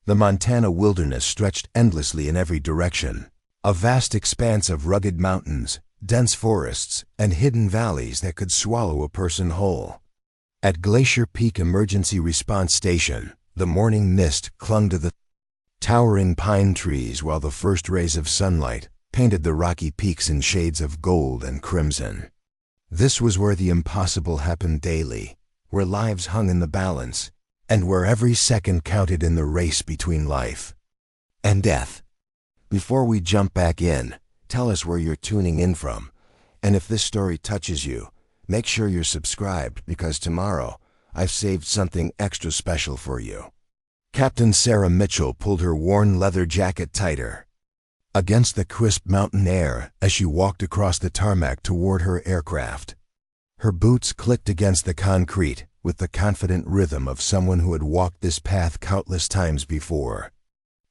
The Montana wilderness stretched endlessly in every direction, a vast expanse of rugged mountains, dense forests, and hidden valleys that could swallow a person whole. At Glacier Peak Emergency Response Station, the morning mist clung to the towering pine trees while the first rays of sunlight painted the rocky peaks in shades of gold and crimson. This was where the impossible happened daily, where lives hung in the balance, and where every second counted in the race between life and death. Before we jump back in, tell us where you're tuning in from, and if this story touches you, make sure you're subscribed because tomorrow I've saved something extra special for you. Captain Sarah Mitchell pulled her worn leather jacket tighter against the crisp mountain air as she walked across the tarmac toward her aircraft. Her boots clicked against the concrete with the confident rhythm of someone who had walked this path countless times before.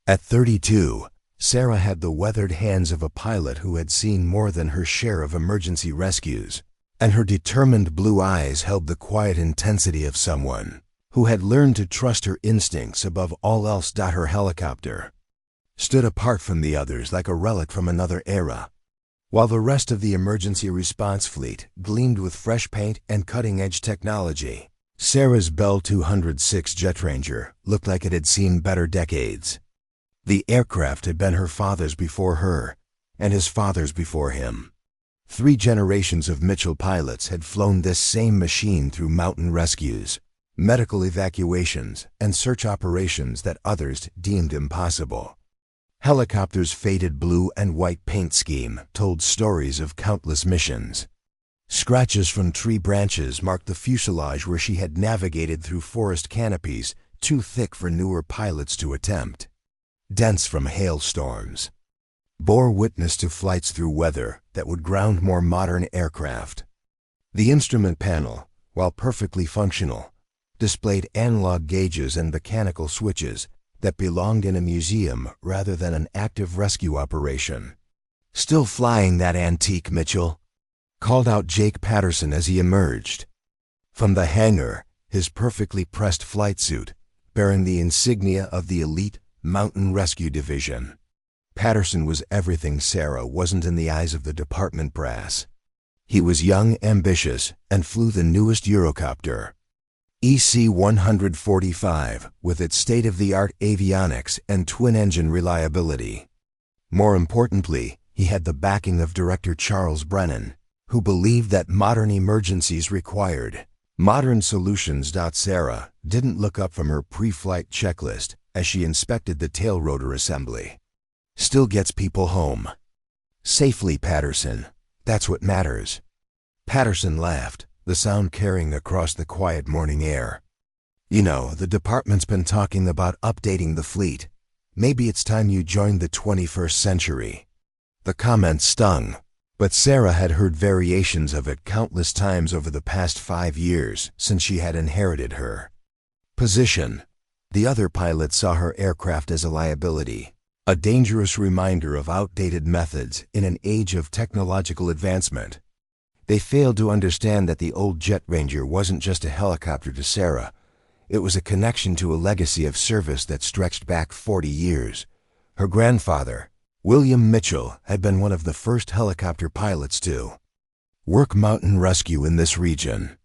At 32, Sarah had the weathered hands of a pilot who had seen more than her share of emergency rescues, and her determined blue eyes held the quiet intensity of someone who had learned to trust her instincts above all else. Her helicopter stood apart from the others like a relic from another era, while the rest of the emergency response fleet gleamed with fresh paint and cutting-edge technology. Sarah's Bell 206 Jet Ranger looked like it had seen better decades. The aircraft had been her father's before her, and his father's before him. 3 generations of Mitchell pilots had flown this same machine through mountain rescues, medical evacuations, and search operations that others deemed impossible. Helicopter's faded blue and white paint scheme told stories of countless missions. Scratches from tree branches marked the fuselage where she had navigated through forest canopies too thick for newer pilots to attempt. Dents from hailstorms bore witness to flights through weather that would ground more modern aircraft. The instrument panel, while perfectly functional, displayed analog gauges and mechanical switches that belonged in a museum rather than an active rescue operation. "Still flying that antique, Mitchell?" called out Jake Patterson as he emerged from the hangar, his perfectly pressed flight suit bearing the insignia of the elite Mountain Rescue Division. Patterson was everything Sarah wasn't in the eyes of the department brass. He was young, ambitious, and flew the newest Eurocopter, EC-145, with its state-of-the-art avionics and twin-engine reliability. More importantly, he had the backing of Director Charles Brennan, who believed that modern emergencies required modern solutions. Sarah didn't look up from her pre-flight checklist as she inspected the tail rotor assembly. "Still gets people home safely, Patterson. That's what matters." Patterson laughed, the sound carrying across the quiet morning air. "You know, the department's been talking about updating the fleet. Maybe it's time you joined the 21st century." The comment stung, but Sarah had heard variations of it countless times over the past 5 years since she had inherited her position. The other pilots saw her aircraft as a liability, a dangerous reminder of outdated methods in an age of technological advancement. They failed to understand that the old Jet Ranger wasn't just a helicopter to Sarah. It was a connection to a legacy of service that stretched back 40 years. Her grandfather, William Mitchell, had been one of the first helicopter pilots to work mountain rescue in this region.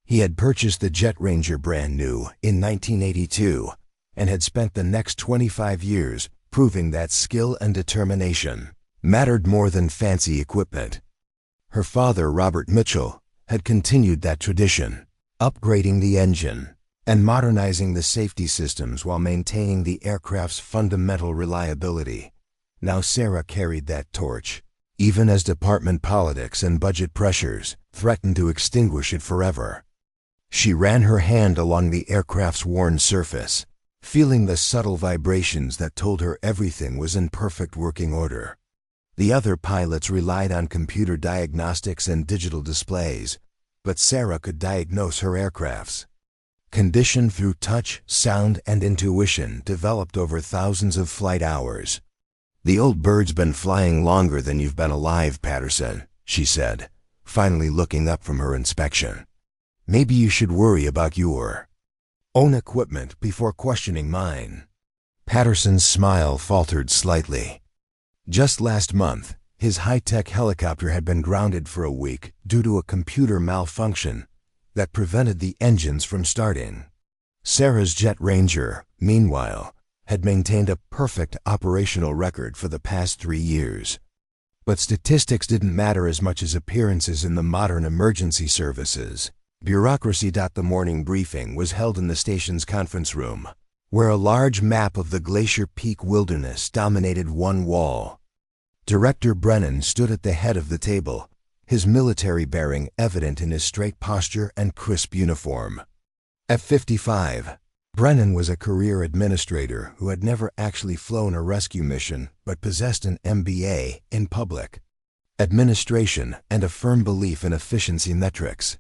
He had purchased the Jet Ranger brand new in 1982 and had spent the next 25 years proving that skill and determination mattered more than fancy equipment. Her father, Robert Mitchell, had continued that tradition, upgrading the engine and modernizing the safety systems while maintaining the aircraft's fundamental reliability. Now Sarah carried that torch, even as department politics and budget pressures threatened to extinguish it forever. She ran her hand along the aircraft's worn surface, feeling the subtle vibrations that told her everything was in perfect working order. The other pilots relied on computer diagnostics and digital displays, but Sarah could diagnose her aircraft's condition through touch, sound, and intuition developed over thousands of flight hours. "The old bird's been flying longer than you've been alive, Patterson," she said, finally looking up from her inspection. "Maybe you should worry about your own equipment before questioning mine." Patterson's smile faltered slightly. Just last month, his high-tech helicopter had been grounded for a week due to a computer malfunction that prevented the engines from starting. Sarah's Jet Ranger, meanwhile, had maintained a perfect operational record for the past 3 years. But statistics didn't matter as much as appearances in the modern emergency services. Bureaucracy. The morning briefing was held in the station's conference room, where a large map of the Glacier Peak wilderness dominated one wall. Director Brennan stood at the head of the table, his military bearing evident in his straight posture and crisp uniform. At 55, Brennan was a career administrator who had never actually flown a rescue mission but possessed an MBA in public administration and a firm belief in efficiency metrics.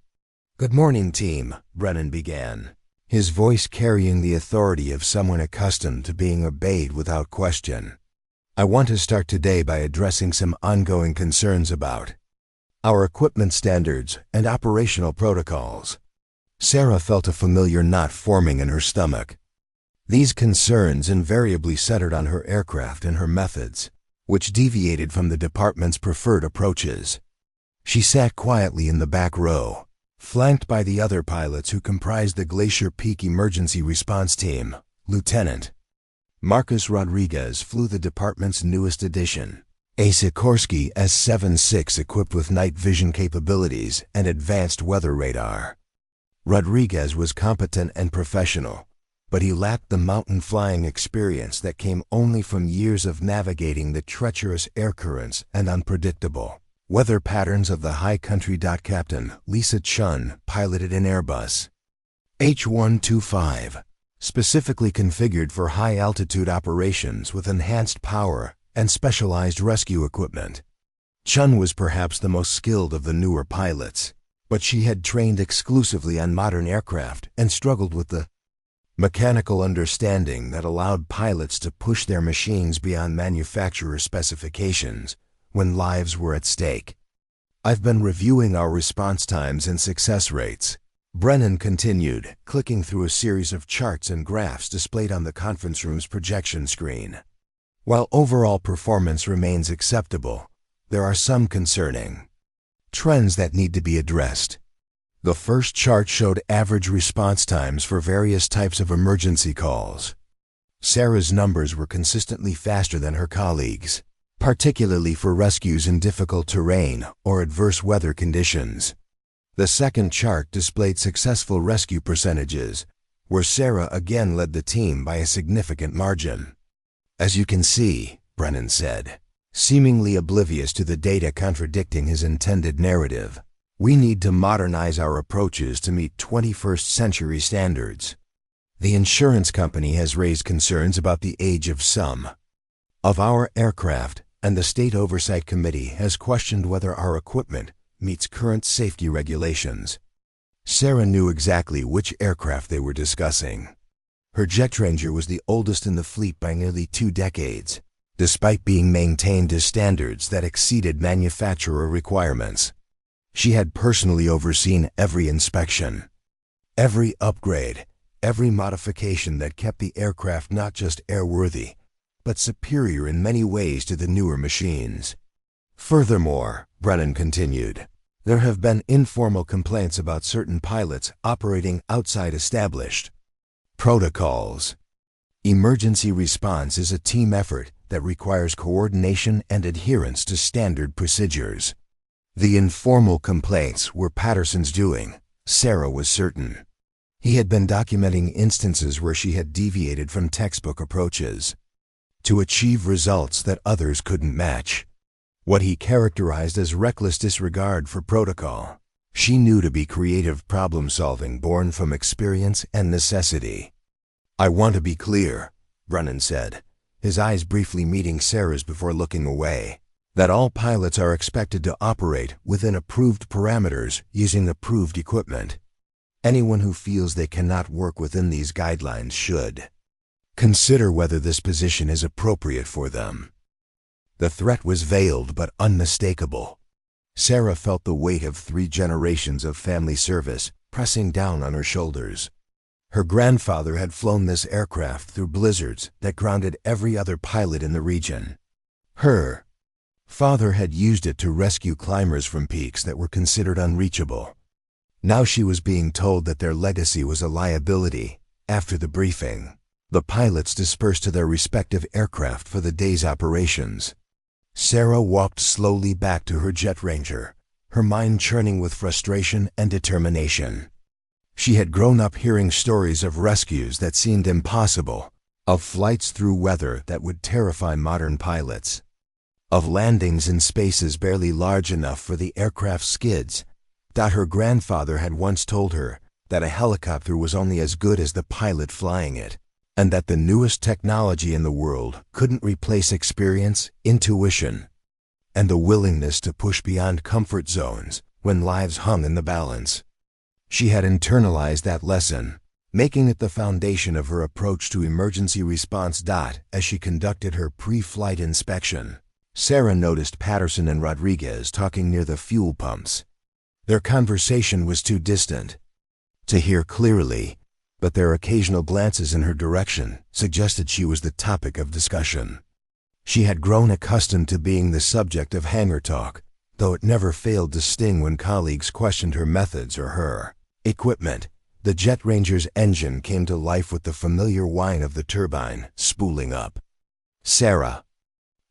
"Good morning, team," Brennan began, his voice carrying the authority of someone accustomed to being obeyed without question. "I want to start today by addressing some ongoing concerns about our equipment standards and operational protocols." Sarah felt a familiar knot forming in her stomach. These concerns invariably centered on her aircraft and her methods, which deviated from the department's preferred approaches. She sat quietly in the back row, flanked by the other pilots who comprised the Glacier Peak Emergency Response Team. Lieutenant Marcus Rodriguez flew the department's newest addition, a Sikorsky S-76 equipped with night vision capabilities and advanced weather radar. Rodriguez was competent and professional, but he lacked the mountain flying experience that came only from years of navigating the treacherous air currents and unpredictable weather patterns of the high country. Captain Lisa Chun piloted an Airbus H-125, specifically configured for high-altitude operations with enhanced power and specialized rescue equipment. Chun was perhaps the most skilled of the newer pilots, but she had trained exclusively on modern aircraft and struggled with the mechanical understanding that allowed pilots to push their machines beyond manufacturer specifications when lives were at stake. "I've been reviewing our response times and success rates," Brennan continued, clicking through a series of charts and graphs displayed on the conference room's projection screen. "While overall performance remains acceptable, there are some concerning trends that need to be addressed." The first chart showed average response times for various types of emergency calls. Sarah's numbers were consistently faster than her colleagues, particularly for rescues in difficult terrain or adverse weather conditions. The second chart displayed successful rescue percentages, where Sarah again led the team by a significant margin. "As you can see," Brennan said, seemingly oblivious to the data contradicting his intended narrative, "we need to modernize our approaches to meet 21st century standards. The insurance company has raised concerns about the age of some of our aircraft, and the State Oversight Committee has questioned whether our equipment meets current safety regulations." Sarah knew exactly which aircraft they were discussing. Her Jet Ranger was the oldest in the fleet by nearly 2 decades, despite being maintained to standards that exceeded manufacturer requirements. She had personally overseen every inspection, every upgrade, every modification that kept the aircraft not just airworthy, but superior in many ways to the newer machines. "Furthermore," Brennan continued, "there have been informal complaints about certain pilots operating outside established protocols. Emergency response is a team effort that requires coordination and adherence to standard procedures." The informal complaints were Patterson's doing, Sarah was certain. He had been documenting instances where she had deviated from textbook approaches to achieve results that others couldn't match. What he characterized as reckless disregard for protocol, she knew to be creative problem-solving born from experience and necessity. "I want to be clear," Brennan said, his eyes briefly meeting Sarah's before looking away, "that all pilots are expected to operate within approved parameters using approved equipment. Anyone who feels they cannot work within these guidelines should consider whether this position is appropriate for them." The threat was veiled but unmistakable. Sarah felt the weight of 3 generations of family service pressing down on her shoulders. Her grandfather had flown this aircraft through blizzards that grounded every other pilot in the region. Her father had used it to rescue climbers from peaks that were considered unreachable. Now she was being told that their legacy was a liability. After the briefing, the pilots dispersed to their respective aircraft for the day's operations. Sarah walked slowly back to her jet ranger, her mind churning with frustration and determination. She had grown up hearing stories of rescues that seemed impossible, of flights through weather that would terrify modern pilots, of landings in spaces barely large enough for the aircraft's skids. Her grandfather had once told her that a helicopter was only as good as the pilot flying it, and that the newest technology in the world couldn't replace experience, intuition, and the willingness to push beyond comfort zones when lives hung in the balance. She had internalized that lesson, making it the foundation of her approach to emergency response. As she conducted her pre-flight inspection, Sarah noticed Patterson and Rodriguez talking near the fuel pumps. Their conversation was too distant to hear clearly, but their occasional glances in her direction suggested she was the topic of discussion. She had grown accustomed to being the subject of hangar talk, though it never failed to sting when colleagues questioned her methods or her equipment. The jet ranger's engine came to life with the familiar whine of the turbine spooling up. Sarah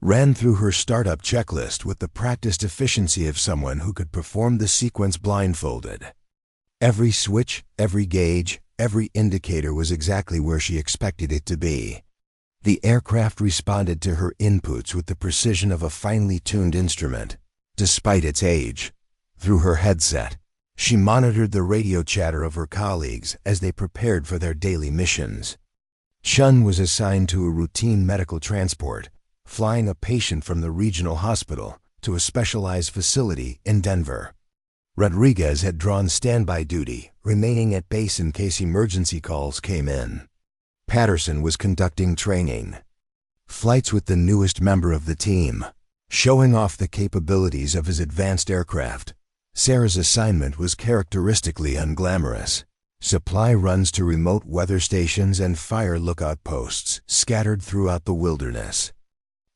ran through her startup checklist with the practiced efficiency of someone who could perform the sequence blindfolded. Every switch, every gauge, every indicator was exactly where she expected it to be. The aircraft responded to her inputs with the precision of a finely tuned instrument, despite its age. Through her headset, she monitored the radio chatter of her colleagues as they prepared for their daily missions. Chun was assigned to a routine medical transport, flying a patient from the regional hospital to a specialized facility in Denver. Rodriguez had drawn standby duty, remaining at base in case emergency calls came in. Patterson was conducting training flights with the newest member of the team, showing off the capabilities of his advanced aircraft. Sarah's assignment was characteristically unglamorous. Supply runs to remote weather stations and fire lookout posts scattered throughout the wilderness.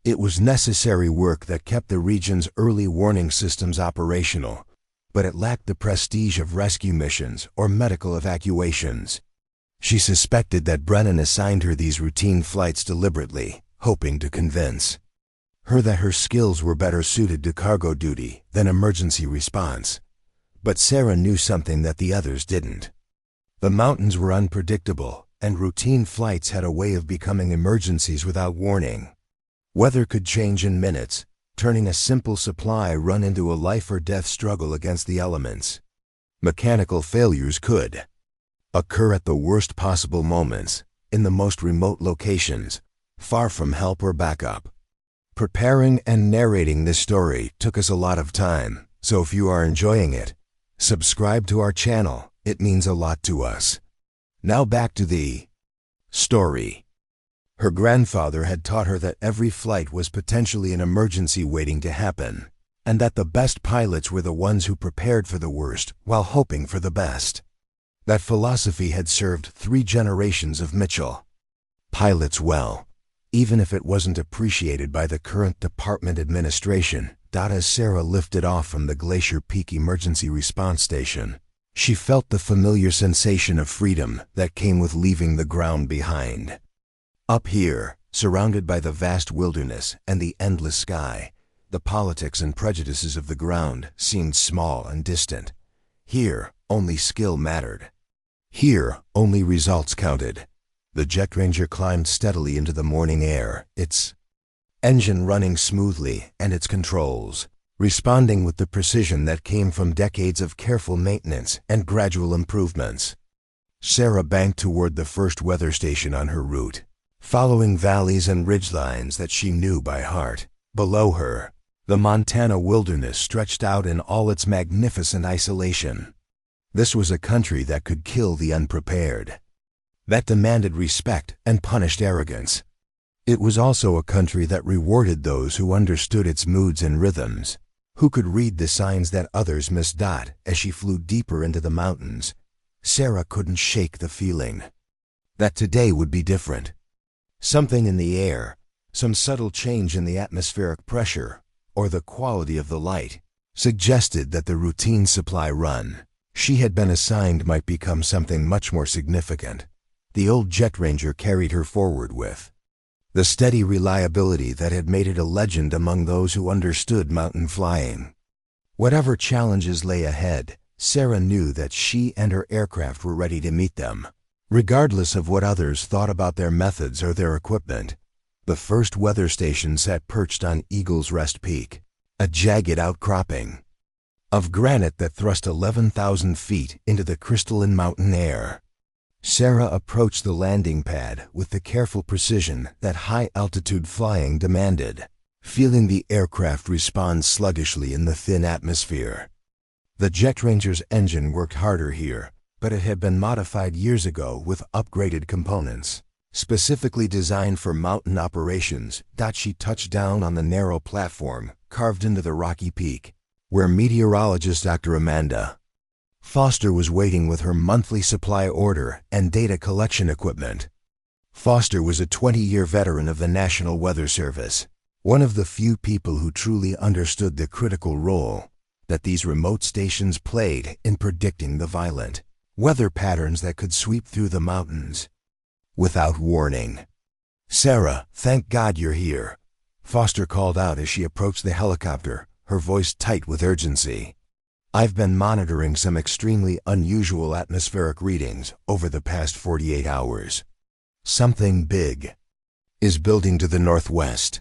It was necessary work that kept the region's early warning systems operational, but it lacked the prestige of rescue missions or medical evacuations. She suspected that Brennan assigned her these routine flights deliberately, hoping to convince her that her skills were better suited to cargo duty than emergency response. But Sarah knew something that the others didn't. The mountains were unpredictable, and routine flights had a way of becoming emergencies without warning. Weather could change in minutes, turning a simple supply run into a life-or-death struggle against the elements. Mechanical failures could occur at the worst possible moments, in the most remote locations, far from help or backup. Preparing and narrating this story took us a lot of time, so if you are enjoying it, subscribe to our channel. It means a lot to us. Now back to the story. Her grandfather had taught her that every flight was potentially an emergency waiting to happen, and that the best pilots were the ones who prepared for the worst while hoping for the best. That philosophy had served 3 generations of Mitchell pilots well, even if it wasn't appreciated by the current department administration. As Sarah lifted off from the Glacier Peak Emergency Response Station, she felt the familiar sensation of freedom that came with leaving the ground behind. Up here, surrounded by the vast wilderness and the endless sky, the politics and prejudices of the ground seemed small and distant. Here, only skill mattered. Here, only results counted. The jet ranger climbed steadily into the morning air, its engine running smoothly and its controls responding with the precision that came from decades of careful maintenance and gradual improvements. Sarah banked toward the first weather station on her route, following valleys and ridgelines that she knew by heart. Below her, the Montana wilderness stretched out in all its magnificent isolation. This was a country that could kill the unprepared, that demanded respect and punished arrogance. It was also a country that rewarded those who understood its moods and rhythms, who could read the signs that others missed. As she flew deeper into the mountains, Sarah couldn't shake the feeling that today would be different. Something in the air, some subtle change in the atmospheric pressure, or the quality of the light, suggested that the routine supply run she had been assigned might become something much more significant. The old jet ranger carried her forward with the steady reliability that had made it a legend among those who understood mountain flying. Whatever challenges lay ahead, Sarah knew that she and her aircraft were ready to meet them, regardless of what others thought about their methods or their equipment. The first weather station sat perched on Eagle's Rest Peak, a jagged outcropping of granite that thrust 11,000 feet into the crystalline mountain air. Sarah approached the landing pad with the careful precision that high-altitude flying demanded, feeling the aircraft respond sluggishly in the thin atmosphere. The Jet Ranger's engine worked harder here, but it had been modified years ago with upgraded components, specifically designed for mountain operations. She touched down on the narrow platform carved into the rocky peak, where meteorologist Dr. Amanda Foster was waiting with her monthly supply order and data collection equipment. Foster was a 20-year veteran of the National Weather Service, one of the few people who truly understood the critical role that these remote stations played in predicting the violent weather patterns that could sweep through the mountains without warning. "Sarah, thank God you're here," Foster called out as she approached the helicopter, her voice tight with urgency. "I've been monitoring some extremely unusual atmospheric readings over the past 48 hours. Something big is building to the northwest."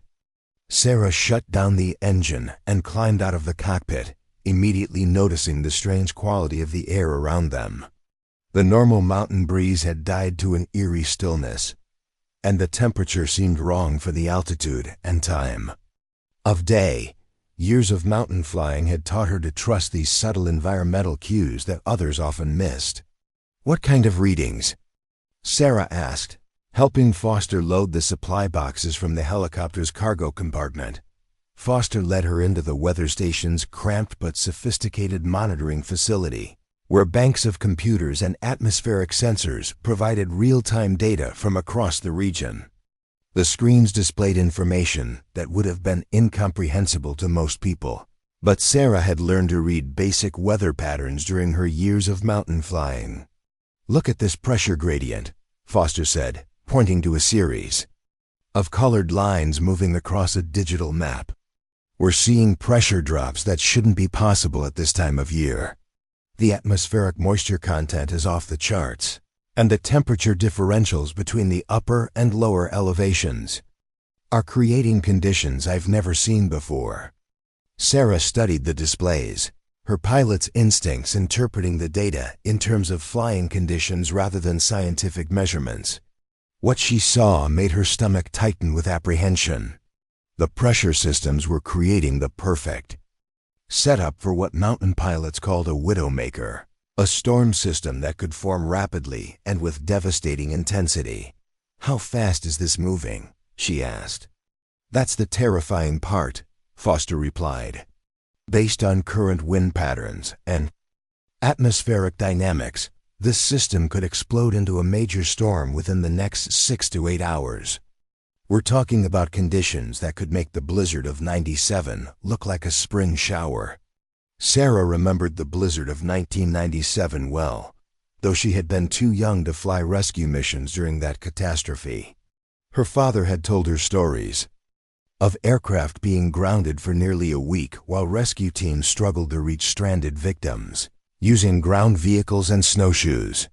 Sarah shut down the engine and climbed out of the cockpit, immediately noticing the strange quality of the air around them. The normal mountain breeze had died to an eerie stillness, and the temperature seemed wrong for the altitude and time of day. Years of mountain flying had taught her to trust these subtle environmental cues that others often missed. "What kind of readings?" Sarah asked, helping Foster load the supply boxes from the helicopter's cargo compartment. Foster led her into the weather station's cramped but sophisticated monitoring facility, where banks of computers and atmospheric sensors provided real-time data from across the region. The screens displayed information that would have been incomprehensible to most people, but Sarah had learned to read basic weather patterns during her years of mountain flying. "Look at this pressure gradient," Foster said, pointing to a series of colored lines moving across a digital map. "We're seeing pressure drops that shouldn't be possible at this time of year. The atmospheric moisture content is off the charts, and the temperature differentials between the upper and lower elevations are creating conditions I've never seen before." Sarah studied the displays, her pilot's instincts interpreting the data in terms of flying conditions rather than scientific measurements. What she saw made her stomach tighten with apprehension. The pressure systems were creating the perfect setup for what mountain pilots called a widowmaker, a storm system that could form rapidly and with devastating intensity. "How fast is this moving?" she asked. "That's the terrifying part," Foster replied. "Based on current wind patterns and atmospheric dynamics, this system could explode into a major storm within the next 6 to 8 hours. We're talking about conditions that could make the blizzard of '97 look like a spring shower." Sarah remembered the blizzard of 1997 well, though she had been too young to fly rescue missions during that catastrophe. Her father had told her stories of aircraft being grounded for nearly a week while rescue teams struggled to reach stranded victims, using ground vehicles and snowshoes.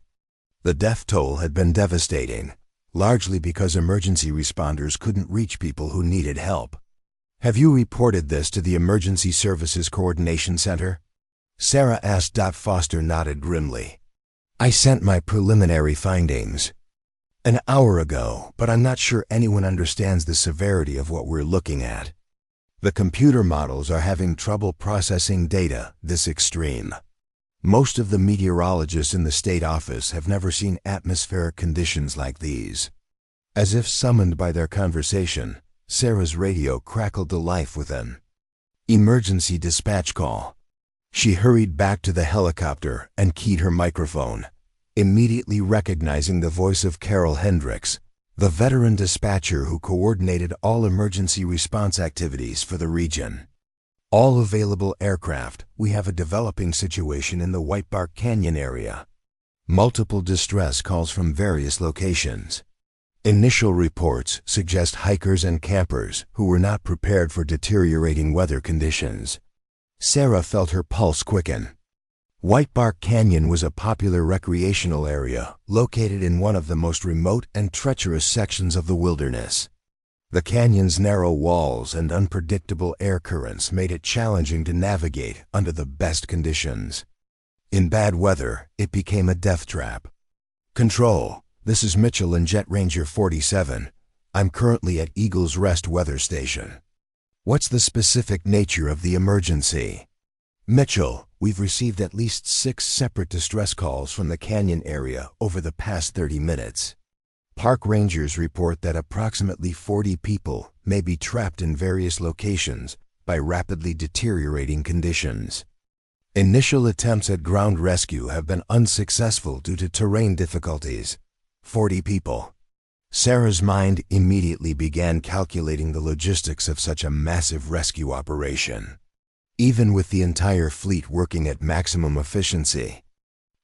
The death toll had been devastating, largely because emergency responders couldn't reach people who needed help. "Have you reported this to the Emergency Services Coordination Center?" Sarah asked. Foster nodded grimly. "I sent my preliminary findings an hour ago, but I'm not sure anyone understands the severity of what we're looking at. The computer models are having trouble processing data this extreme. Most of the meteorologists in the state office have never seen atmospheric conditions like these." As if summoned by their conversation, Sarah's radio crackled to life with an emergency dispatch call. She hurried back to the helicopter and keyed her microphone. Immediately recognizing the voice of Carol Hendricks, the veteran dispatcher who coordinated all emergency response activities for the region. All available aircraft, we have a developing situation in the White Bark Canyon area. Multiple distress calls from various locations. Initial reports suggest hikers and campers who were not prepared for deteriorating weather conditions. Sarah felt her pulse quicken. White Bark Canyon was a popular recreational area located in one of the most remote and treacherous sections of the wilderness. The canyon's narrow walls and unpredictable air currents made it challenging to navigate under the best conditions. In bad weather, it became a death trap. Control, this is Mitchell and Jet Ranger 47. I'm currently at Eagle's Rest Weather Station. What's the specific nature of the emergency? Mitchell, we've received at least 6 separate distress calls from the canyon area over the past 30 minutes. Park rangers report that approximately 40 people may be trapped in various locations by rapidly deteriorating conditions. Initial attempts at ground rescue have been unsuccessful due to terrain difficulties. 40 people. Sarah's mind immediately began calculating the logistics of such a massive rescue operation. Even with the entire fleet working at maximum efficiency,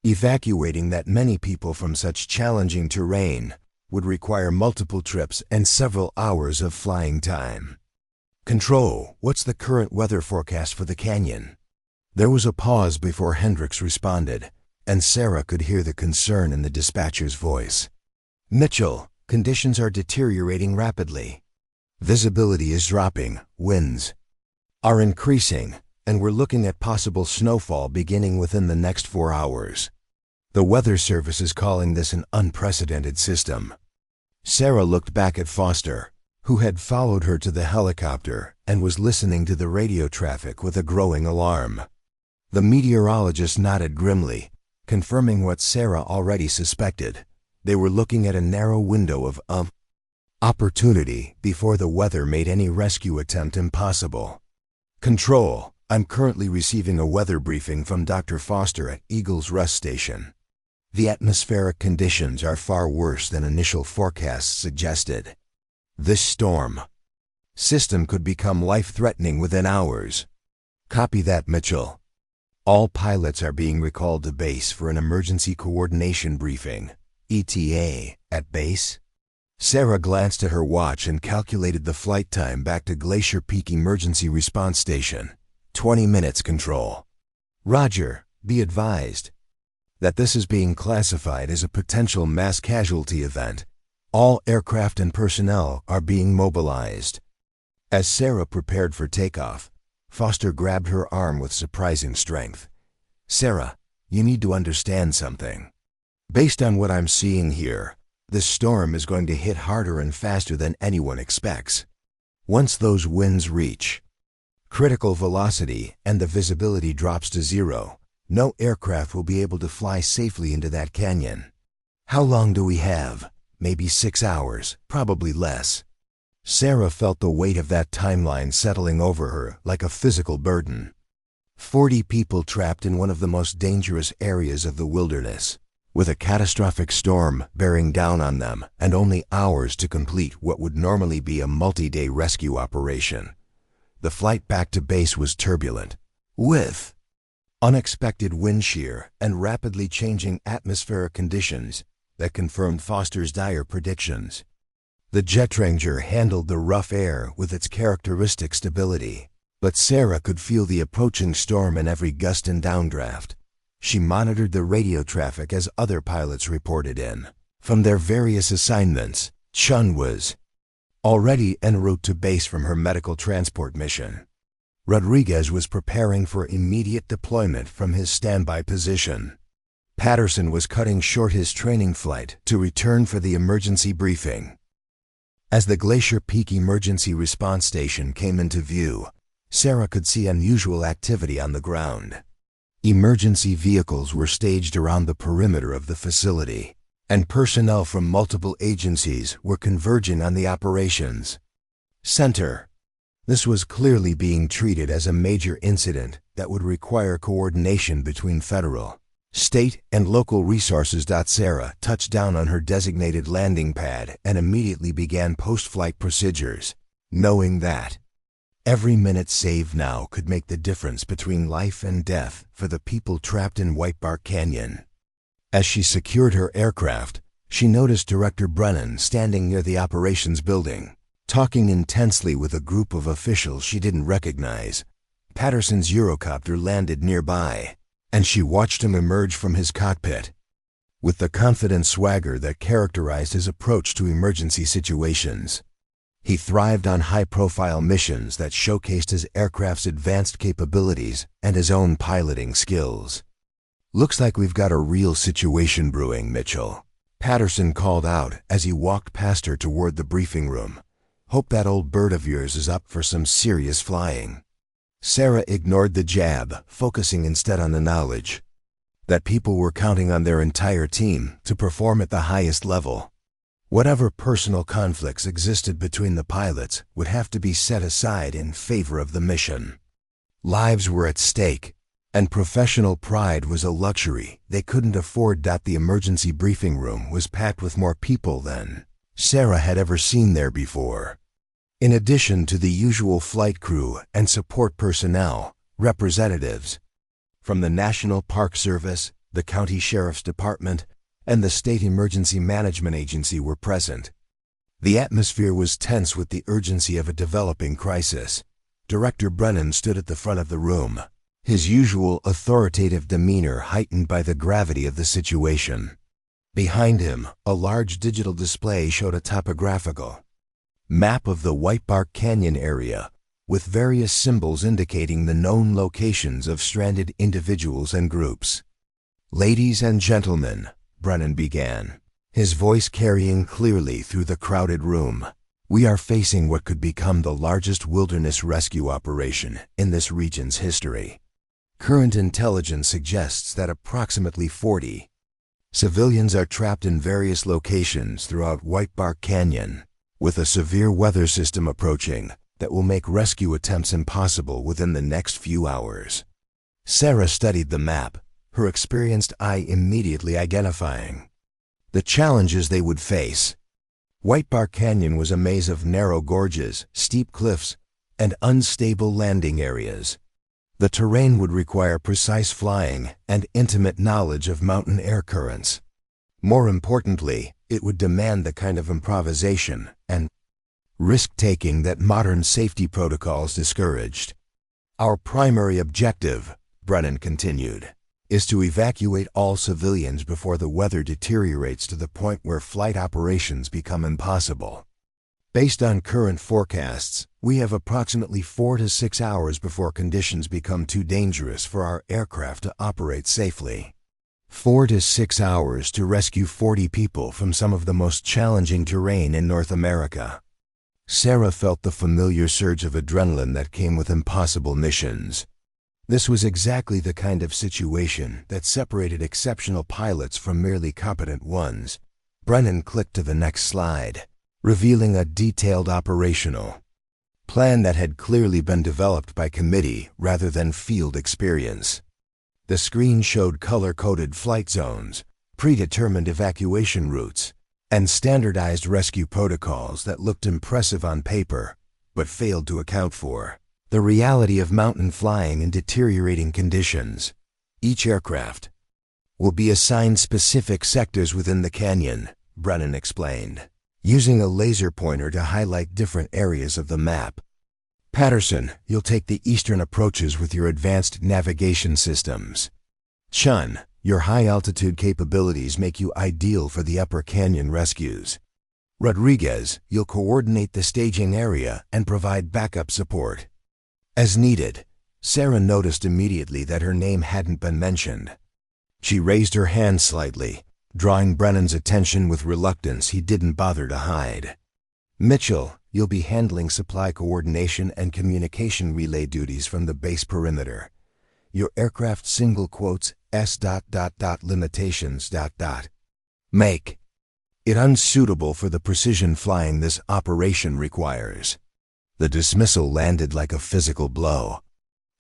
evacuating that many people from such challenging terrain would require multiple trips and several hours of flying time. Control, what's the current weather forecast for the canyon? There was a pause before Hendricks responded, and Sarah could hear the concern in the dispatcher's voice. Mitchell, conditions are deteriorating rapidly. Visibility is dropping, winds are increasing, and we're looking at possible snowfall beginning within the next 4 hours. The Weather Service is calling this an unprecedented system. Sarah looked back at Foster, who had followed her to the helicopter and was listening to the radio traffic with a growing alarm. The meteorologist nodded grimly, confirming what Sarah already suspected. They were looking at a narrow window of opportunity before the weather made any rescue attempt impossible. Control, I'm currently receiving a weather briefing from Dr. Foster at Eagle's Rest Station. The atmospheric conditions are far worse than initial forecasts suggested. This storm system could become life-threatening within hours. Copy that, Mitchell. All pilots are being recalled to base for an emergency coordination briefing, ETA, at base. Sarah glanced at her watch and calculated the flight time back to Glacier Peak Emergency Response Station. 20 minutes, Control. Roger, be advised that this is being classified as a potential mass casualty event. All aircraft and personnel are being mobilized. As Sarah prepared for takeoff, Foster grabbed her arm with surprising strength. Sarah, you need to understand something. Based on what I'm seeing here, this storm is going to hit harder and faster than anyone expects. Once those winds reach critical velocity and the visibility drops to 0, no aircraft will be able to fly safely into that canyon. How long do we have? Maybe 6 hours, probably less. Sarah felt the weight of that timeline settling over her like a physical burden. 40 people trapped in one of the most dangerous areas of the wilderness, with a catastrophic storm bearing down on them and only hours to complete what would normally be a multi-day rescue operation. The flight back to base was turbulent, with unexpected wind shear and rapidly changing atmospheric conditions that confirmed Foster's dire predictions. The Jet Ranger handled the rough air with its characteristic stability, but Sarah could feel the approaching storm in every gust and downdraft. She monitored the radio traffic as other pilots reported in. From their various assignments, Chun was already en route to base from her medical transport mission. Rodriguez was preparing for immediate deployment from his standby position. Patterson was cutting short his training flight to return for the emergency briefing. As the Glacier Peak Emergency Response Station came into view, Sarah could see unusual activity on the ground. Emergency vehicles were staged around the perimeter of the facility, and personnel from multiple agencies were converging on the operations center. This was clearly being treated as a major incident that would require coordination between federal, State and local resources. Sarah touched down on her designated landing pad and immediately began post-flight procedures, knowing that every minute saved now could make the difference between life and death for the people trapped in White Bark Canyon. As she secured her aircraft, she noticed Director Brennan standing near the operations building, talking intensely with a group of officials she didn't recognize. Patterson's Eurocopter landed nearby, and she watched him emerge from his cockpit. With the confident swagger that characterized his approach to emergency situations, he thrived on high-profile missions that showcased his aircraft's advanced capabilities and his own piloting skills. "Looks like we've got a real situation brewing, Mitchell," Patterson called out as he walked past her toward the briefing room. "Hope that old bird of yours is up for some serious flying." Sarah ignored the jab, focusing instead on the knowledge that people were counting on their entire team to perform at the highest level. Whatever personal conflicts existed between the pilots would have to be set aside in favor of the mission. Lives were at stake, and professional pride was a luxury they couldn't afford. The emergency briefing room was packed with more people than Sarah had ever seen there before. In addition to the usual flight crew and support personnel, representatives from the National Park Service, the County Sheriff's Department, and the State Emergency Management Agency were present. The atmosphere was tense with the urgency of a developing crisis. Director Brennan stood at the front of the room, his usual authoritative demeanor heightened by the gravity of the situation. Behind him, a large digital display showed a topographical map of the White Bark Canyon area, with various symbols indicating the known locations of stranded individuals and groups. "Ladies and gentlemen," Brennan began, his voice carrying clearly through the crowded room, "we are facing what could become the largest wilderness rescue operation in this region's history. Current intelligence suggests that approximately 40 civilians are trapped in various locations throughout White Bark Canyon, with a severe weather system approaching that will make rescue attempts impossible within the next few hours." Sarah studied the map, her experienced eye immediately identifying the challenges they would face. White Bark Canyon was a maze of narrow gorges, steep cliffs, and unstable landing areas. The terrain would require precise flying and intimate knowledge of mountain air currents. More importantly, it would demand the kind of improvisation and risk-taking that modern safety protocols discouraged. "Our primary objective," Brennan continued, "is to evacuate all civilians before the weather deteriorates to the point where flight operations become impossible. Based on current forecasts, we have approximately 4 to 6 hours before conditions become too dangerous for our aircraft to operate safely." 4 to 6 hours to rescue 40 people from some of the most challenging terrain in North America. Sarah felt the familiar surge of adrenaline that came with impossible missions. This was exactly the kind of situation that separated exceptional pilots from merely competent ones. Brennan clicked to the next slide, revealing a detailed operational plan that had clearly been developed by committee rather than field experience. The screen showed color-coded flight zones, predetermined evacuation routes, and standardized rescue protocols that looked impressive on paper, but failed to account for the reality of mountain flying in deteriorating conditions. "Each aircraft will be assigned specific sectors within the canyon," Brennan explained, using a laser pointer to highlight different areas of the map. "Patterson, you'll take the eastern approaches with your advanced navigation systems. Chun, your high-altitude capabilities make you ideal for the upper canyon rescues. Rodriguez, you'll coordinate the staging area and provide backup support as needed." Sarah noticed immediately that her name hadn't been mentioned. She raised her hand slightly, drawing Brennan's attention with reluctance he didn't bother to hide. "Mitchell, you'll be handling supply coordination and communication relay duties from the base perimeter. Your aircraft single quotes S. limitations ... make it unsuitable for the precision flying this operation requires." The dismissal landed like a physical blow.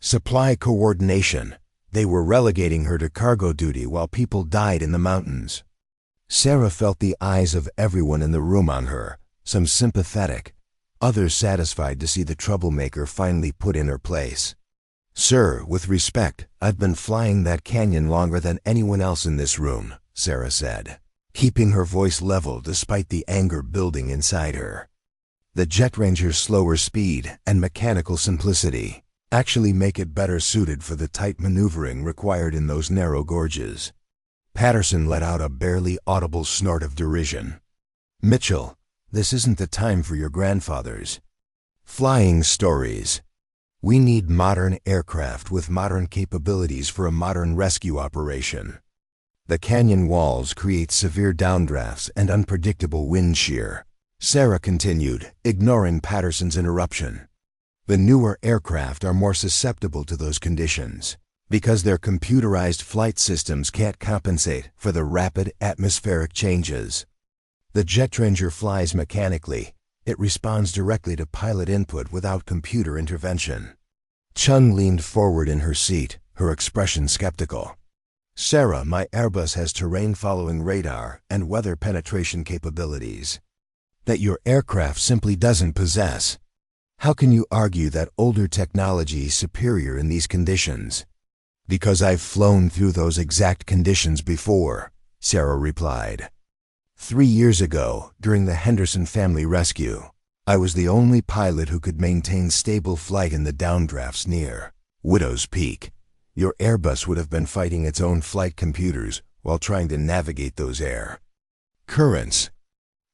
"Supply coordination," They were relegating her to cargo duty while people died in the mountains. Sarah felt the eyes of everyone in the room on her, some sympathetic, others satisfied to see the troublemaker finally put in her place. "Sir, with respect, I've been flying that canyon longer than anyone else in this room," Sarah said, keeping her voice level despite the anger building inside her. The Jet Ranger's slower speed and mechanical simplicity actually make it better suited for the tight maneuvering required in those narrow gorges. Patterson let out a barely audible snort of derision. "Mitchell, this isn't the time for your grandfather's flying stories. We need modern aircraft with modern capabilities for a modern rescue operation. The canyon walls create severe downdrafts and unpredictable wind shear," Sarah continued, ignoring Patterson's interruption. "The newer aircraft are more susceptible to those conditions because their computerized flight systems can't compensate for the rapid atmospheric changes. The Jet Ranger flies mechanically. It responds directly to pilot input without computer intervention." Chung leaned forward in her seat, her expression skeptical. "Sarah, my Airbus has terrain-following radar and weather penetration capabilities that your aircraft simply doesn't possess. How can you argue that older technology is superior in these conditions?" "Because I've flown through those exact conditions before," Sarah replied. 3 years ago, during the Henderson family rescue, I was the only pilot who could maintain stable flight in the downdrafts near Widow's Peak. Your Airbus would have been fighting its own flight computers while trying to navigate those air currents.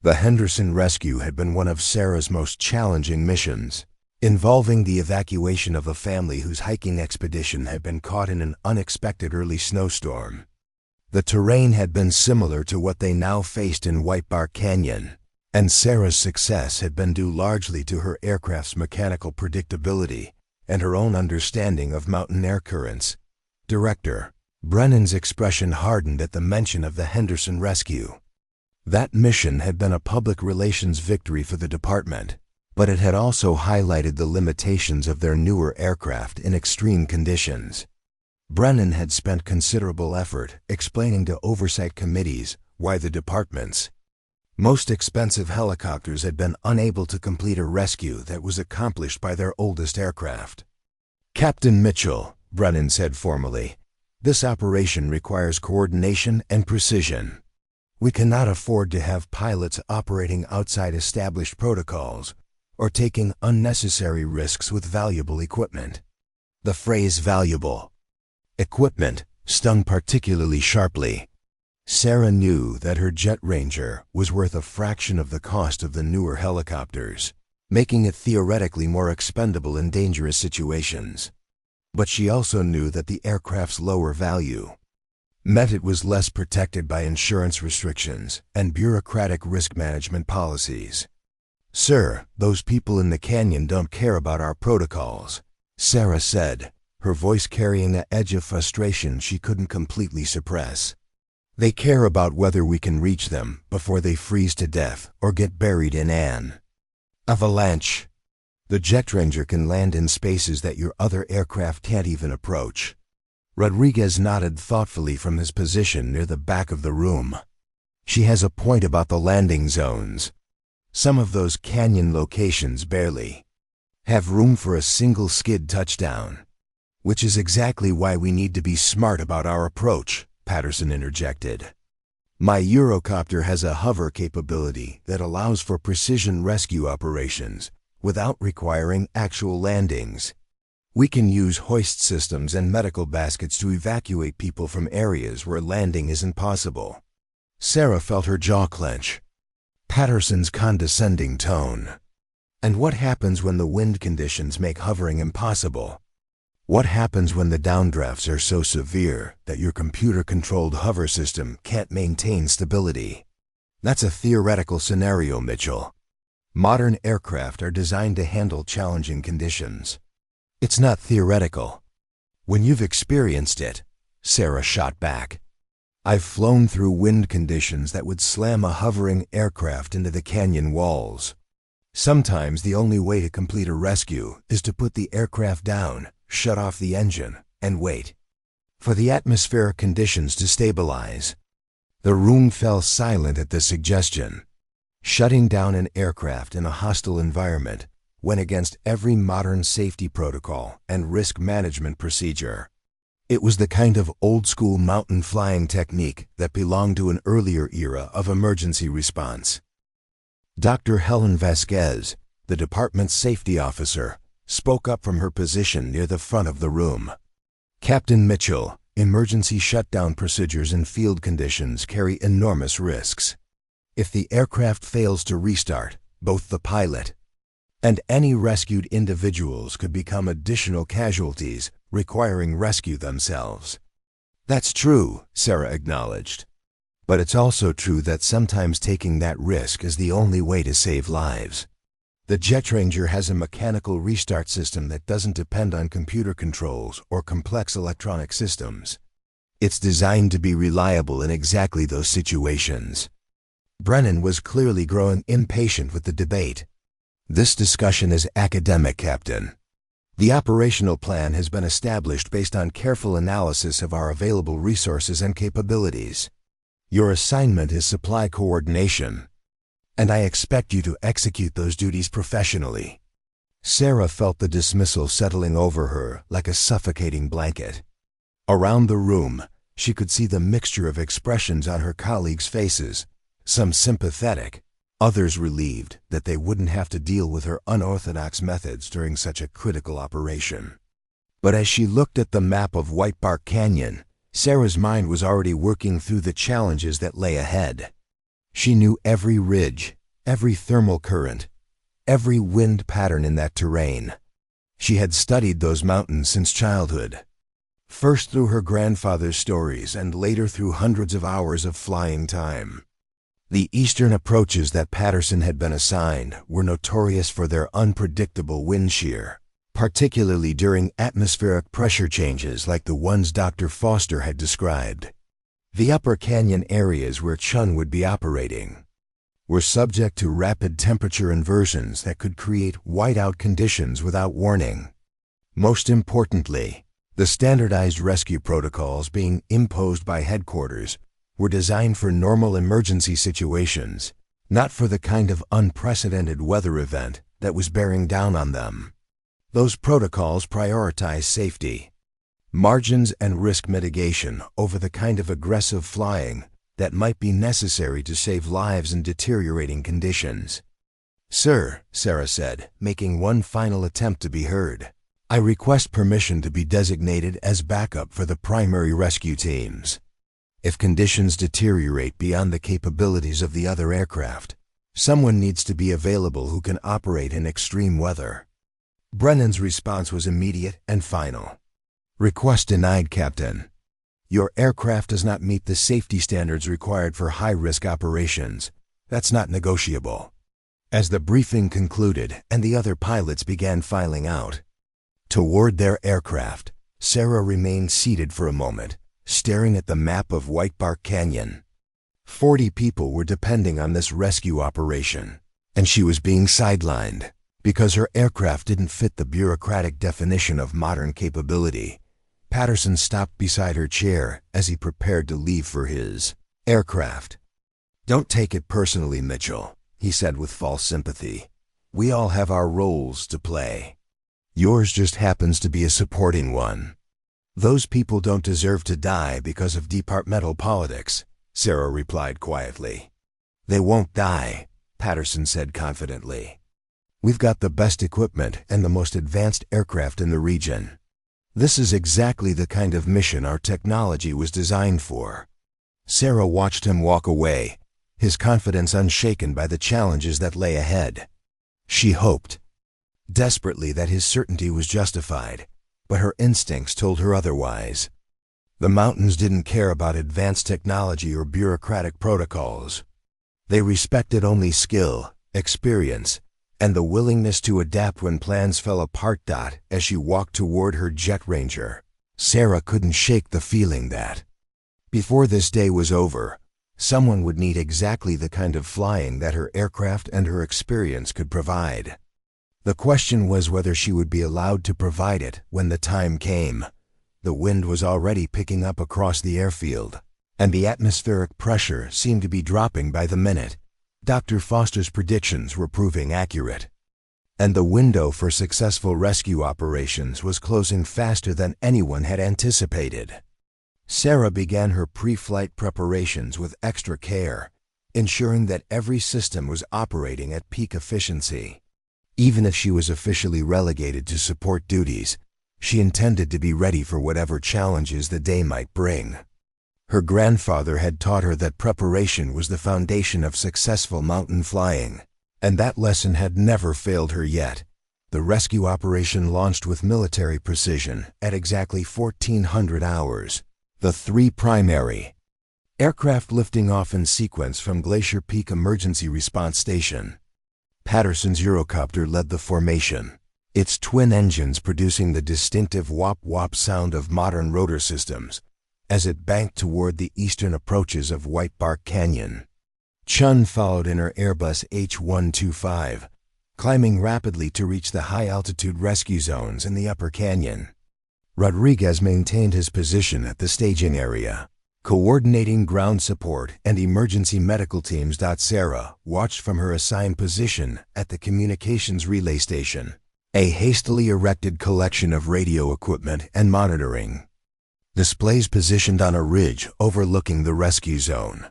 The Henderson rescue had been one of Sarah's most challenging missions, involving the evacuation of a family whose hiking expedition had been caught in an unexpected early snowstorm. The terrain had been similar to what they now faced in White Bark Canyon, and Sarah's success had been due largely to her aircraft's mechanical predictability and her own understanding of mountain air currents. Director Brennan's expression hardened at the mention of the Henderson rescue. That mission had been a public relations victory for the department, but it had also highlighted the limitations of their newer aircraft in extreme conditions. Brennan had spent considerable effort explaining to oversight committees why the department's most expensive helicopters had been unable to complete a rescue that was accomplished by their oldest aircraft. "Captain Mitchell," Brennan said formally, "this operation requires coordination and precision. We cannot afford to have pilots operating outside established protocols or taking unnecessary risks with valuable equipment." The phrase "valuable equipment" stung particularly sharply. Sarah knew that her Jet Ranger was worth a fraction of the cost of the newer helicopters, making it theoretically more expendable in dangerous situations. But she also knew that the aircraft's lower value meant it was less protected by insurance restrictions and bureaucratic risk management policies. "Sir, those people in the canyon don't care about our protocols," Sarah said, her voice carrying an edge of frustration she couldn't completely suppress. "They care about whether we can reach them before they freeze to death or get buried in an avalanche. The Jet Ranger can land in spaces that your other aircraft can't even approach." Rodriguez nodded thoughtfully from his position near the back of the room. "She has a point about the landing zones. Some of those canyon locations barely have room for a single skid touchdown." "Which is exactly why we need to be smart about our approach," Patterson interjected. "My Eurocopter has a hover capability that allows for precision rescue operations without requiring actual landings. We can use hoist systems and medical baskets to evacuate people from areas where landing isn't possible." Sarah felt her jaw clench. Patterson's condescending tone. "And what happens when the wind conditions make hovering impossible? What happens when the downdrafts are so severe that your computer-controlled hover system can't maintain stability?" "That's a theoretical scenario, Mitchell. Modern aircraft are designed to handle challenging conditions. It's not theoretical. When you've experienced it," Sarah shot back. "I've flown through wind conditions that would slam a hovering aircraft into the canyon walls. Sometimes the only way to complete a rescue is to put the aircraft down, shut off the engine, and wait." for the atmospheric conditions to stabilize. The room fell silent at the suggestion. Shutting down an aircraft in a hostile environment went against every modern safety protocol and risk management procedure. It was the kind of old-school mountain flying technique that belonged to an earlier era of emergency response. Dr. Helen Vasquez, the department's safety officer, spoke up from her position near the front of the room. "Captain Mitchell, emergency shutdown procedures in field conditions carry enormous risks. If the aircraft fails to restart, both the pilot and any rescued individuals could become additional casualties, requiring rescue themselves." "That's true," Sarah acknowledged. "But it's also true that sometimes taking that risk is the only way to save lives. The JetRanger has a mechanical restart system that doesn't depend on computer controls or complex electronic systems. It's designed to be reliable in exactly those situations." Brennan was clearly growing impatient with the debate. "This discussion is academic, Captain. The operational plan has been established based on careful analysis of our available resources and capabilities. Your assignment is supply coordination, and I expect you to execute those duties professionally." Sarah felt the dismissal settling over her like a suffocating blanket. Around the room, she could see the mixture of expressions on her colleagues' faces, some sympathetic, others relieved that they wouldn't have to deal with her unorthodox methods during such a critical operation. But as she looked at the map of White Bark Canyon, Sarah's mind was already working through the challenges that lay ahead. She knew every ridge, every thermal current, every wind pattern in that terrain. She had studied those mountains since childhood, first through her grandfather's stories and later through hundreds of hours of flying time. The eastern approaches that Patterson had been assigned were notorious for their unpredictable wind shear, particularly during atmospheric pressure changes like the ones Dr. Foster had described. The upper canyon areas where Chun would be operating were subject to rapid temperature inversions that could create whiteout conditions without warning. Most importantly, the standardized rescue protocols being imposed by headquarters were designed for normal emergency situations, not for the kind of unprecedented weather event that was bearing down on them. Those protocols prioritize safety, margins and risk mitigation over the kind of aggressive flying that might be necessary to save lives in deteriorating conditions. "Sir," Sarah said, making one final attempt to be heard, "I request permission to be designated as backup for the primary rescue teams. If conditions deteriorate beyond the capabilities of the other aircraft, someone needs to be available who can operate in extreme weather." Brennan's response was immediate and final. "Request denied, Captain. Your aircraft does not meet the safety standards required for high-risk operations. That's not negotiable." As the briefing concluded and the other pilots began filing out toward their aircraft, Sarah remained seated for a moment, staring at the map of White Bark Canyon. 40 people were depending on this rescue operation, and she was being sidelined because her aircraft didn't fit the bureaucratic definition of modern capability. Patterson stopped beside her chair as he prepared to leave for his aircraft. "Don't take it personally, Mitchell," he said with false sympathy. "We all have our roles to play. Yours just happens to be a supporting one. Those people don't deserve to die because of departmental politics," Sarah replied quietly. "They won't die," Patterson said confidently. "We've got the best equipment and the most advanced aircraft in the region. This is exactly the kind of mission our technology was designed for." Sarah watched him walk away, his confidence unshaken by the challenges that lay ahead. She hoped desperately that his certainty was justified, but her instincts told her otherwise. The mountains didn't care about advanced technology or bureaucratic protocols. They respected only skill, experience, and the willingness to adapt when plans fell apart. As she walked toward her JetRanger, Sarah couldn't shake the feeling that, before this day was over, someone would need exactly the kind of flying that her aircraft and her experience could provide. The question was whether she would be allowed to provide it when the time came. The wind was already picking up across the airfield, and the atmospheric pressure seemed to be dropping by the minute. Dr. Foster's predictions were proving accurate, and the window for successful rescue operations was closing faster than anyone had anticipated. Sarah began her pre-flight preparations with extra care, ensuring that every system was operating at peak efficiency. Even if she was officially relegated to support duties, she intended to be ready for whatever challenges the day might bring. Her grandfather had taught her that preparation was the foundation of successful mountain flying, and that lesson had never failed her yet. The rescue operation launched with military precision at exactly 1400 hours. The three primary aircraft lifting off in sequence from Glacier Peak Emergency Response Station. Patterson's Eurocopter led the formation, its twin engines producing the distinctive whop-whop sound of modern rotor systems as it banked toward the eastern approaches of White Bark Canyon. Chun followed in her Airbus H-125, climbing rapidly to reach the high-altitude rescue zones in the upper canyon. Rodriguez maintained his position at the staging area, coordinating ground support and emergency medical teams. Sarah watched from her assigned position at the communications relay station, a hastily erected collection of radio equipment and monitoring displays positioned on a ridge overlooking the rescue zone.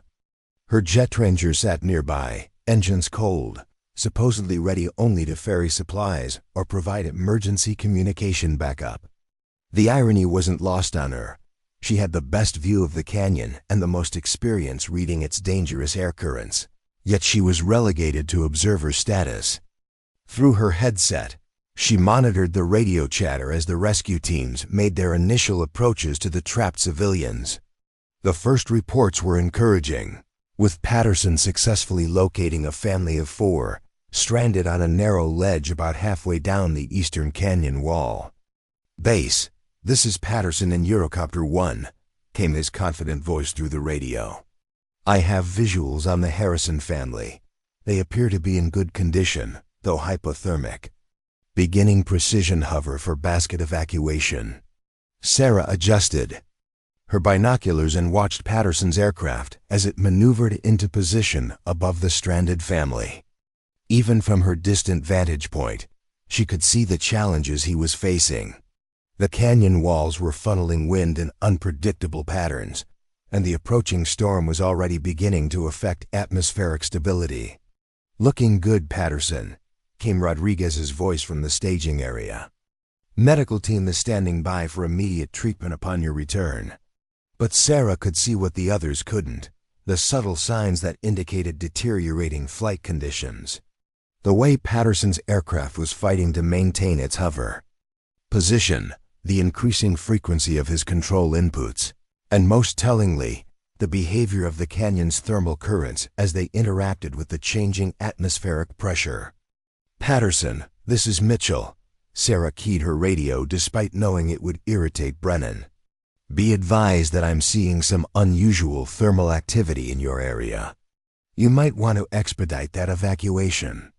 Her jet ranger sat nearby, engines cold, supposedly ready only to ferry supplies or provide emergency communication backup. The irony wasn't lost on her. She had the best view of the canyon and the most experience reading its dangerous air currents, yet she was relegated to observer status. Through her headset, she monitored the radio chatter as the rescue teams made their initial approaches to the trapped civilians. The first reports were encouraging, with Patterson successfully locating a family of 4, stranded on a narrow ledge about halfway down the eastern canyon wall. "Base, this is Patterson in Eurocopter 1, came his confident voice through the radio. "I have visuals on the Harrison family. They appear to be in good condition, though hypothermic. Beginning precision hover for basket evacuation." Sarah adjusted her binoculars and watched Patterson's aircraft as it maneuvered into position above the stranded family. Even from her distant vantage point, she could see the challenges he was facing. The canyon walls were funneling wind in unpredictable patterns, and the approaching storm was already beginning to affect atmospheric stability. "Looking good, Patterson," came Rodriguez's voice from the staging area. "Medical team is standing by for immediate treatment upon your return." But Sarah could see what the others couldn't, the subtle signs that indicated deteriorating flight conditions. The way Patterson's aircraft was fighting to maintain its hover position, the increasing frequency of his control inputs, and most tellingly, the behavior of the canyon's thermal currents as they interacted with the changing atmospheric pressure. "Patterson, this is Mitchell." Sarah keyed her radio despite knowing it would irritate Brennan. "Be advised that I'm seeing some unusual thermal activity in your area. You might want to expedite that evacuation."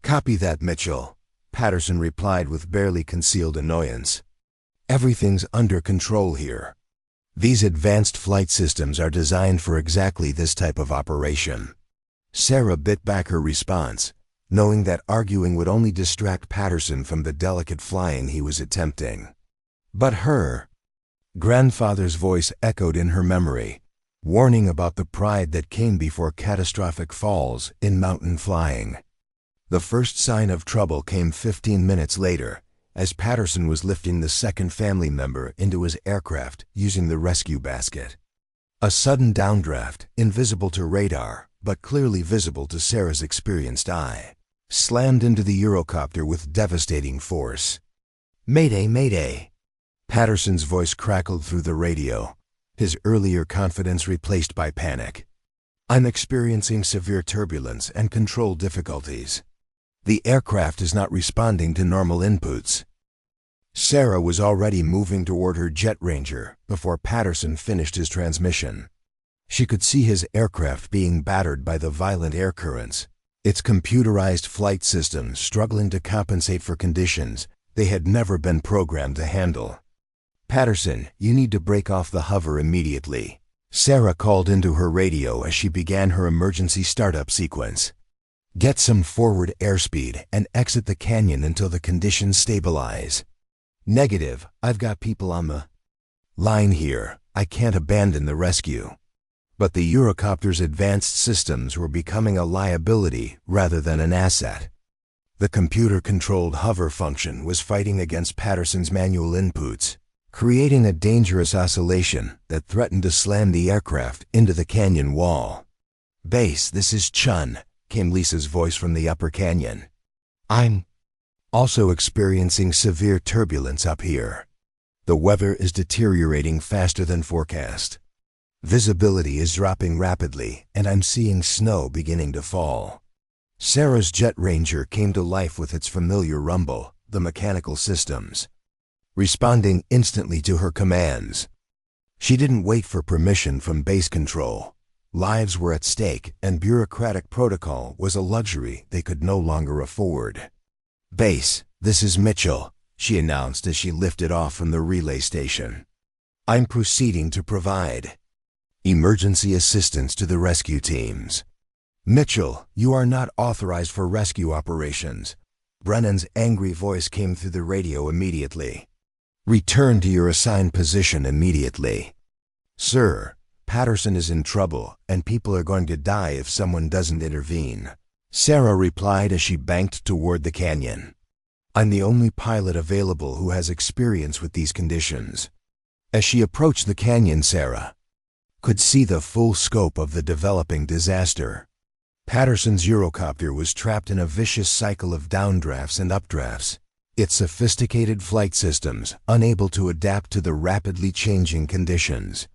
"Copy that, Mitchell," Patterson replied with barely concealed annoyance. "Everything's under control here. These advanced flight systems are designed for exactly this type of operation." Sarah bit back her response, knowing that arguing would only distract Patterson from the delicate flying he was attempting. But her grandfather's voice echoed in her memory, warning about the pride that came before catastrophic falls in mountain flying. The first sign of trouble came 15 minutes later, as Patterson was lifting the second family member into his aircraft using the rescue basket. A sudden downdraft, invisible to radar, but clearly visible to Sarah's experienced eye, slammed into the Eurocopter with devastating force. "Mayday, mayday!" Patterson's voice crackled through the radio, his earlier confidence replaced by panic. "I'm experiencing severe turbulence and control difficulties. The aircraft is not responding to normal inputs." Sarah was already moving toward her jet ranger before Patterson finished his transmission. She could see his aircraft being battered by the violent air currents, its computerized flight systems struggling to compensate for conditions they had never been programmed to handle. Patterson, you need to break off the hover immediately. Sarah called into her radio as she began her emergency startup sequence. Get some forward airspeed and exit the canyon until the conditions stabilize. Negative, I've got people on the line here. I can't abandon the rescue. But the Eurocopter's advanced systems were becoming a liability rather than an asset. The computer-controlled hover function was fighting against Patterson's manual inputs, creating a dangerous oscillation that threatened to slam the aircraft into the canyon wall. "Base, this is Chun," came Lisa's voice from the upper canyon. "I'm also experiencing severe turbulence up here. The weather is deteriorating faster than forecast. Visibility is dropping rapidly, and I'm seeing snow beginning to fall." Sarah's Jet Ranger came to life with its familiar rumble, the mechanical systems, responding instantly to her commands. She didn't wait for permission from base control. Lives were at stake, and bureaucratic protocol was a luxury they could no longer afford. "Base, this is Mitchell," she announced as she lifted off from the relay station. "I'm proceeding to provide emergency assistance to the rescue teams." "Mitchell, you are not authorized for rescue operations." Brennan's angry voice came through the radio immediately. "Return to your assigned position immediately." "Sir, Patterson is in trouble, and people are going to die if someone doesn't intervene," Sarah replied as she banked toward the canyon. "I'm the only pilot available who has experience with these conditions." As she approached the canyon, Sarah could see the full scope of the developing disaster. Patterson's Eurocopter was trapped in a vicious cycle of downdrafts and updrafts, its sophisticated flight systems unable to adapt to the rapidly changing conditions.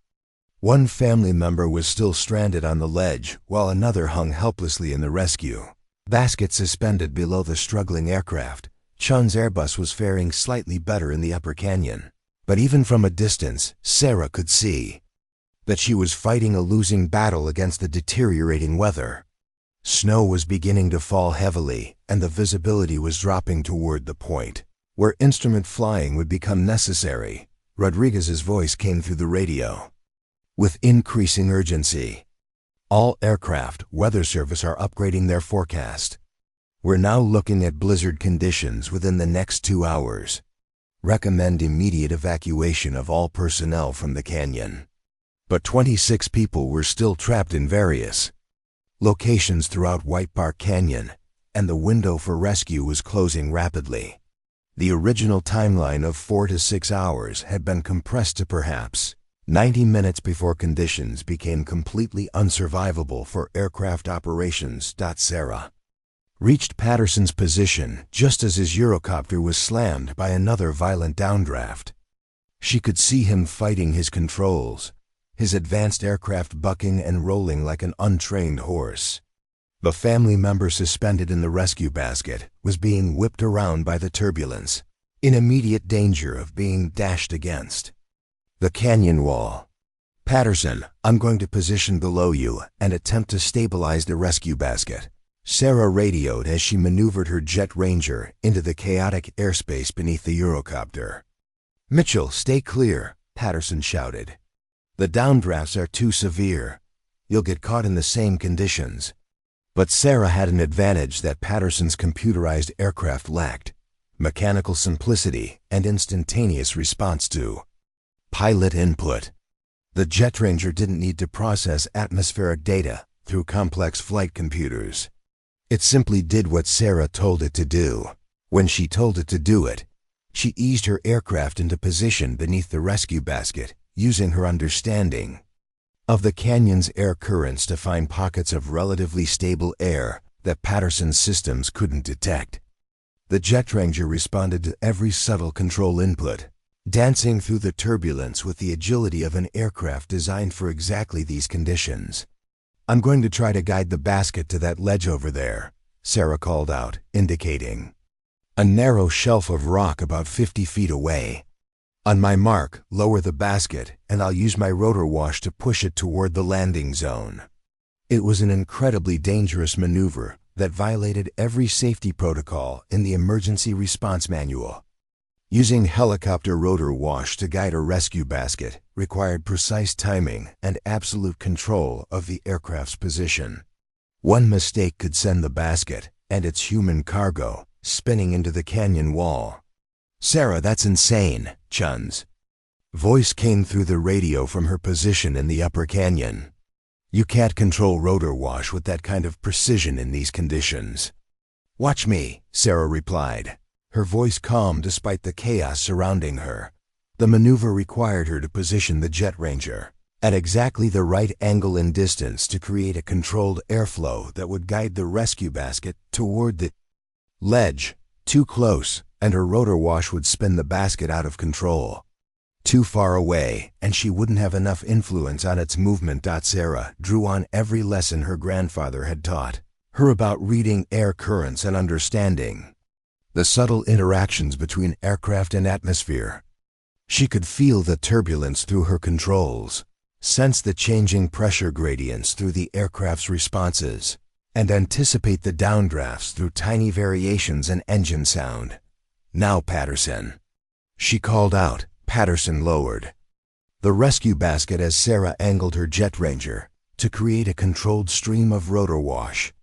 One family member was still stranded on the ledge, while another hung helplessly in the rescue basket suspended below the struggling aircraft. Chun's Airbus was faring slightly better in the upper canyon, but even from a distance, Sarah could see that she was fighting a losing battle against the deteriorating weather. Snow was beginning to fall heavily, and the visibility was dropping toward the point where instrument flying would become necessary. Rodriguez's voice came through the radio. "With increasing urgency, all aircraft weather service are upgrading their forecast. We're now looking at blizzard conditions within the next 2 hours. Recommend immediate evacuation of all personnel from the canyon." But 26 people were still trapped in various locations throughout White Park Canyon, and the window for rescue was closing rapidly. The original timeline of 4 to 6 hours had been compressed to perhaps 90 minutes before conditions became completely unsurvivable for aircraft operations. Sarah reached Patterson's position just as his Eurocopter was slammed by another violent downdraft. She could see him fighting his controls, his advanced aircraft bucking and rolling like an untrained horse. The family member suspended in the rescue basket was being whipped around by the turbulence, in immediate danger of being dashed against the canyon wall. "Patterson, I'm going to position below you and attempt to stabilize the rescue basket," Sarah radioed as she maneuvered her Jet Ranger into the chaotic airspace beneath the Eurocopter. "Mitchell, stay clear," Patterson shouted. "The downdrafts are too severe. You'll get caught in the same conditions." But Sarah had an advantage that Patterson's computerized aircraft lacked: mechanical simplicity and instantaneous response to pilot input. The Jet Ranger didn't need to process atmospheric data through complex flight computers. It simply did what Sarah told it to do. When she told it to do it, she eased her aircraft into position beneath the rescue basket, using her understanding of the canyon's air currents to find pockets of relatively stable air that Patterson's systems couldn't detect. The Jet Ranger responded to every subtle control input, dancing through the turbulence with the agility of an aircraft designed for exactly these conditions. "I'm going to try to guide the basket to that ledge over there," Sarah called out, indicating a narrow shelf of rock about 50 feet away. "On my mark, lower the basket, and I'll use my rotor wash to push it toward the landing zone." It was an incredibly dangerous maneuver that violated every safety protocol in the emergency response manual. Using helicopter rotor wash to guide a rescue basket required precise timing and absolute control of the aircraft's position. One mistake could send the basket and its human cargo spinning into the canyon wall. "Sarah, that's insane," Chun's voice came through the radio from her position in the upper canyon. "You can't control rotor wash with that kind of precision in these conditions." "Watch me," Sarah replied, her voice calm despite the chaos surrounding her. The maneuver required her to position the jet ranger at exactly the right angle and distance to create a controlled airflow that would guide the rescue basket toward the ledge. Too close, and her rotor wash would spin the basket out of control. Too far away, and she wouldn't have enough influence on its movement. Sarah drew on every lesson her grandfather had taught her about reading air currents and understanding the subtle interactions between aircraft and atmosphere. She could feel the turbulence through her controls, sense the changing pressure gradients through the aircraft's responses, and anticipate the downdrafts through tiny variations in engine sound. "Now, Patterson," she called out. Patterson lowered the rescue basket as Sarah angled her jet ranger to create a controlled stream of rotor wash.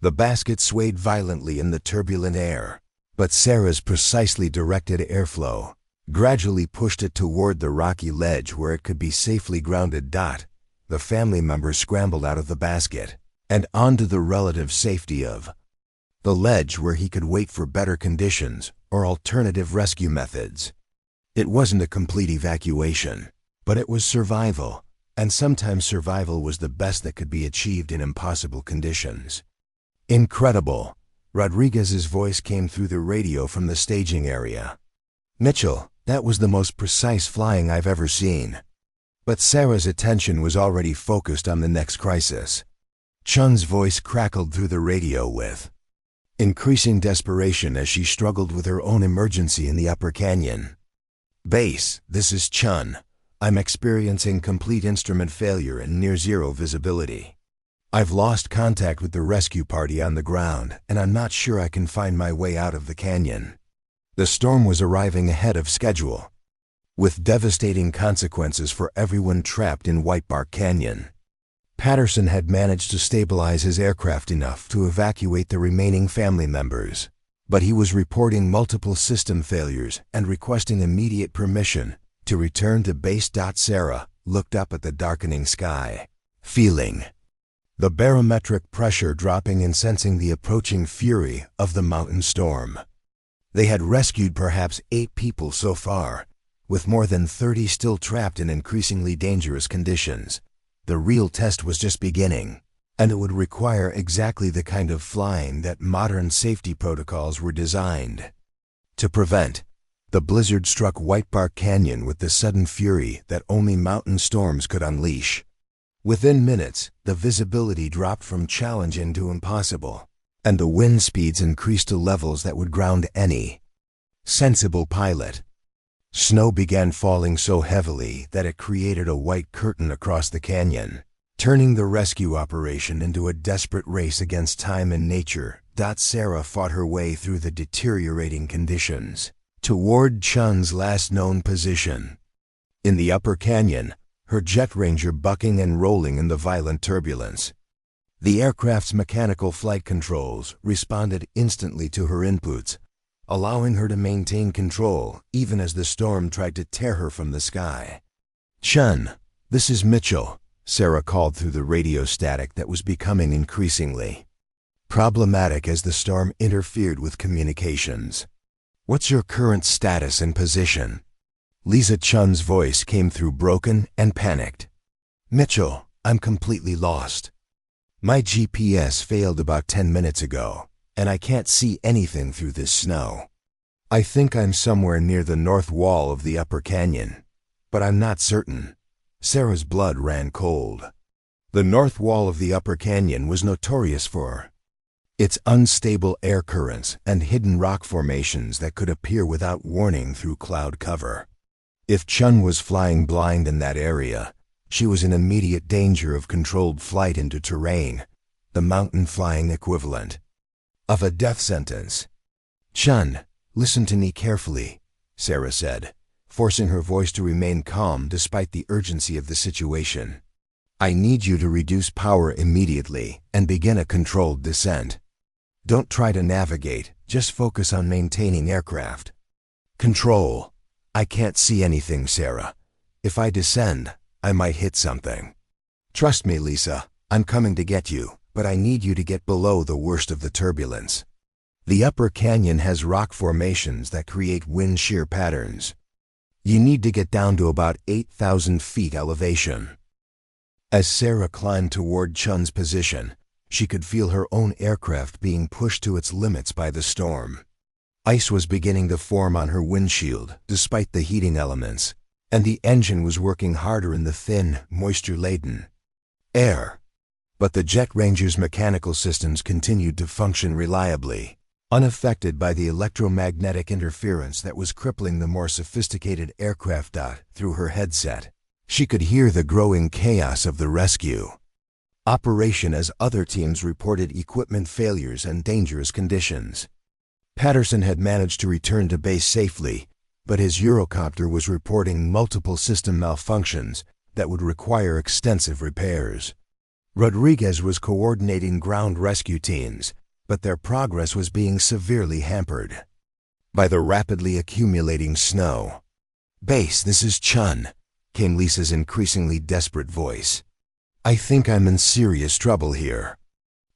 The basket swayed violently in the turbulent air, but Sarah's precisely directed airflow gradually pushed it toward the rocky ledge where it could be safely grounded. The family members scrambled out of the basket and onto the relative safety of the ledge where he could wait for better conditions or alternative rescue methods. It wasn't a complete evacuation, but it was survival, and sometimes survival was the best that could be achieved in impossible conditions. "Incredible," Rodriguez's voice came through the radio from the staging area. "Mitchell, that was the most precise flying I've ever seen." But Sarah's attention was already focused on the next crisis. Chun's voice crackled through the radio with increasing desperation as she struggled with her own emergency in the upper canyon. "Base, this is Chun. I'm experiencing complete instrument failure and near-zero visibility. I've lost contact with the rescue party on the ground, and I'm not sure I can find my way out of the canyon." The storm was arriving ahead of schedule, with devastating consequences for everyone trapped in Whitebark Canyon. Patterson had managed to stabilize his aircraft enough to evacuate the remaining family members, but he was reporting multiple system failures and requesting immediate permission to return to base. Sarah looked up at the darkening sky, feeling the barometric pressure dropping and sensing the approaching fury of the mountain storm. They had rescued perhaps 8 people so far, with more than 30 still trapped in increasingly dangerous conditions. The real test was just beginning, and it would require exactly the kind of flying that modern safety protocols were designed to prevent. The blizzard struck Whitebark Canyon with the sudden fury that only mountain storms could unleash. Within minutes, the visibility dropped from challenge into impossible, and the wind speeds increased to levels that would ground any sensible pilot. Snow began falling so heavily that it created a white curtain across the canyon, turning the rescue operation into a desperate race against time and nature. Sarah fought her way through the deteriorating conditions toward Chun's last known position. In the upper canyon, her jet ranger bucking and rolling in the violent turbulence. The aircraft's mechanical flight controls responded instantly to her inputs, allowing her to maintain control even as the storm tried to tear her from the sky. "Chun, this is Mitchell," Sarah called through the radio static that was becoming increasingly problematic as the storm interfered with communications. "What's your current status and position?" Lisa Chun's voice came through broken and panicked. "Mitchell, I'm completely lost. My GPS failed about 10 minutes ago, and I can't see anything through this snow. I think I'm somewhere near the north wall of the upper canyon, but I'm not certain." Sarah's blood ran cold. The north wall of the upper canyon was notorious for its unstable air currents and hidden rock formations that could appear without warning through cloud cover. If Chun was flying blind in that area, she was in immediate danger of controlled flight into terrain, the mountain flying equivalent of a death sentence. "Chun, listen to me carefully," Sarah said, forcing her voice to remain calm despite the urgency of the situation. "I need you to reduce power immediately and begin a controlled descent. Don't try to navigate, just focus on maintaining aircraft." "Control. I can't see anything, Sarah. If I descend, I might hit something." "Trust me, Lisa, I'm coming to get you, but I need you to get below the worst of the turbulence. The upper canyon has rock formations that create wind shear patterns. You need to get down to about 8,000 feet elevation." As Sarah climbed toward Chun's position, she could feel her own aircraft being pushed to its limits by the storm. Ice was beginning to form on her windshield despite the heating elements, and the engine was working harder in the thin, moisture-laden air. But the Jet Ranger's mechanical systems continued to function reliably, unaffected by the electromagnetic interference that was crippling the more sophisticated aircraft. Through her headset, she could hear the growing chaos of the rescue operation as other teams reported equipment failures and dangerous conditions. Patterson had managed to return to base safely, but his Eurocopter was reporting multiple system malfunctions that would require extensive repairs. Rodriguez was coordinating ground rescue teams, but their progress was being severely hampered by the rapidly accumulating snow. "Base, this is Chun," came Lisa's increasingly desperate voice. "I think I'm in serious trouble here.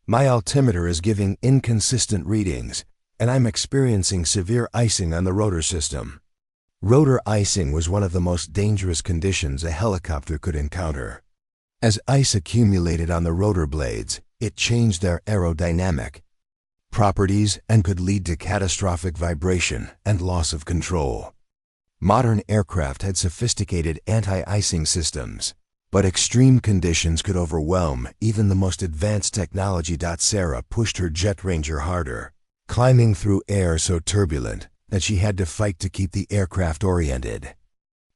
My altimeter is giving inconsistent readings, and I'm experiencing severe icing on the rotor system." Rotor icing was one of the most dangerous conditions a helicopter could encounter. As ice accumulated on the rotor blades, it changed their aerodynamic properties and could lead to catastrophic vibration and loss of control. Modern aircraft had sophisticated anti-icing systems, but extreme conditions could overwhelm even the most advanced technology. Sarah pushed her Jet Ranger harder, climbing through air so turbulent that she had to fight to keep the aircraft oriented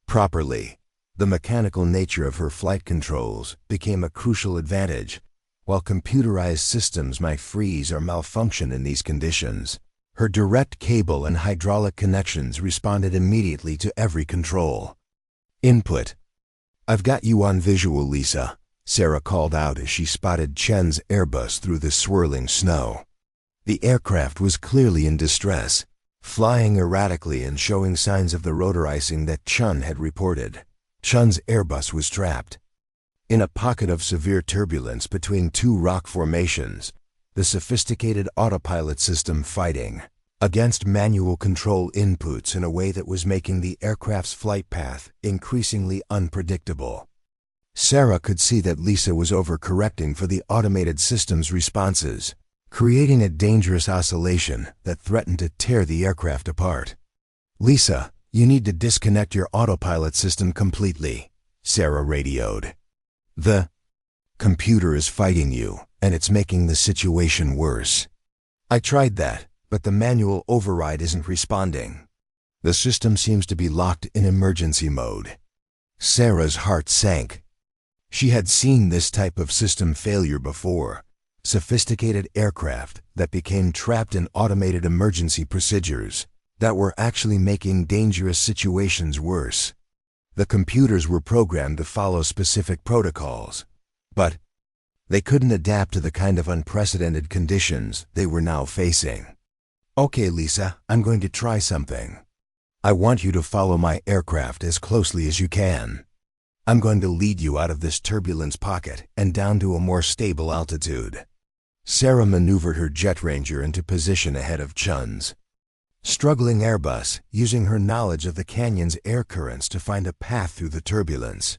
properly. The mechanical nature of her flight controls became a crucial advantage. While computerized systems might freeze or malfunction in these conditions, her direct cable and hydraulic connections responded immediately to every control input. "I've got you on visual, Lisa," Sarah called out as she spotted Chen's Airbus through the swirling snow. The aircraft was clearly in distress, flying erratically and showing signs of the rotor icing that Chun had reported. Chun's Airbus was trapped in a pocket of severe turbulence between two rock formations, the sophisticated autopilot system fighting against manual control inputs in a way that was making the aircraft's flight path increasingly unpredictable. Sarah could see that Lisa was overcorrecting for the automated system's responses, creating a dangerous oscillation that threatened to tear the aircraft apart. "Lisa, you need to disconnect your autopilot system completely," Sarah radioed. "The computer is fighting you, and it's making the situation worse." "I tried that, but the manual override isn't responding. The system seems to be locked in emergency mode." Sarah's heart sank. She had seen this type of system failure before. Sophisticated aircraft that became trapped in automated emergency procedures that were actually making dangerous situations worse. The computers were programmed to follow specific protocols, but they couldn't adapt to the kind of unprecedented conditions they were now facing. "Okay, Lisa, I'm going to try something. I want you to follow my aircraft as closely as you can. I'm going to lead you out of this turbulence pocket and down to a more stable altitude." Sarah maneuvered her Jet Ranger into position ahead of Chun's struggling Airbus, using her knowledge of the canyon's air currents to find a path through the turbulence.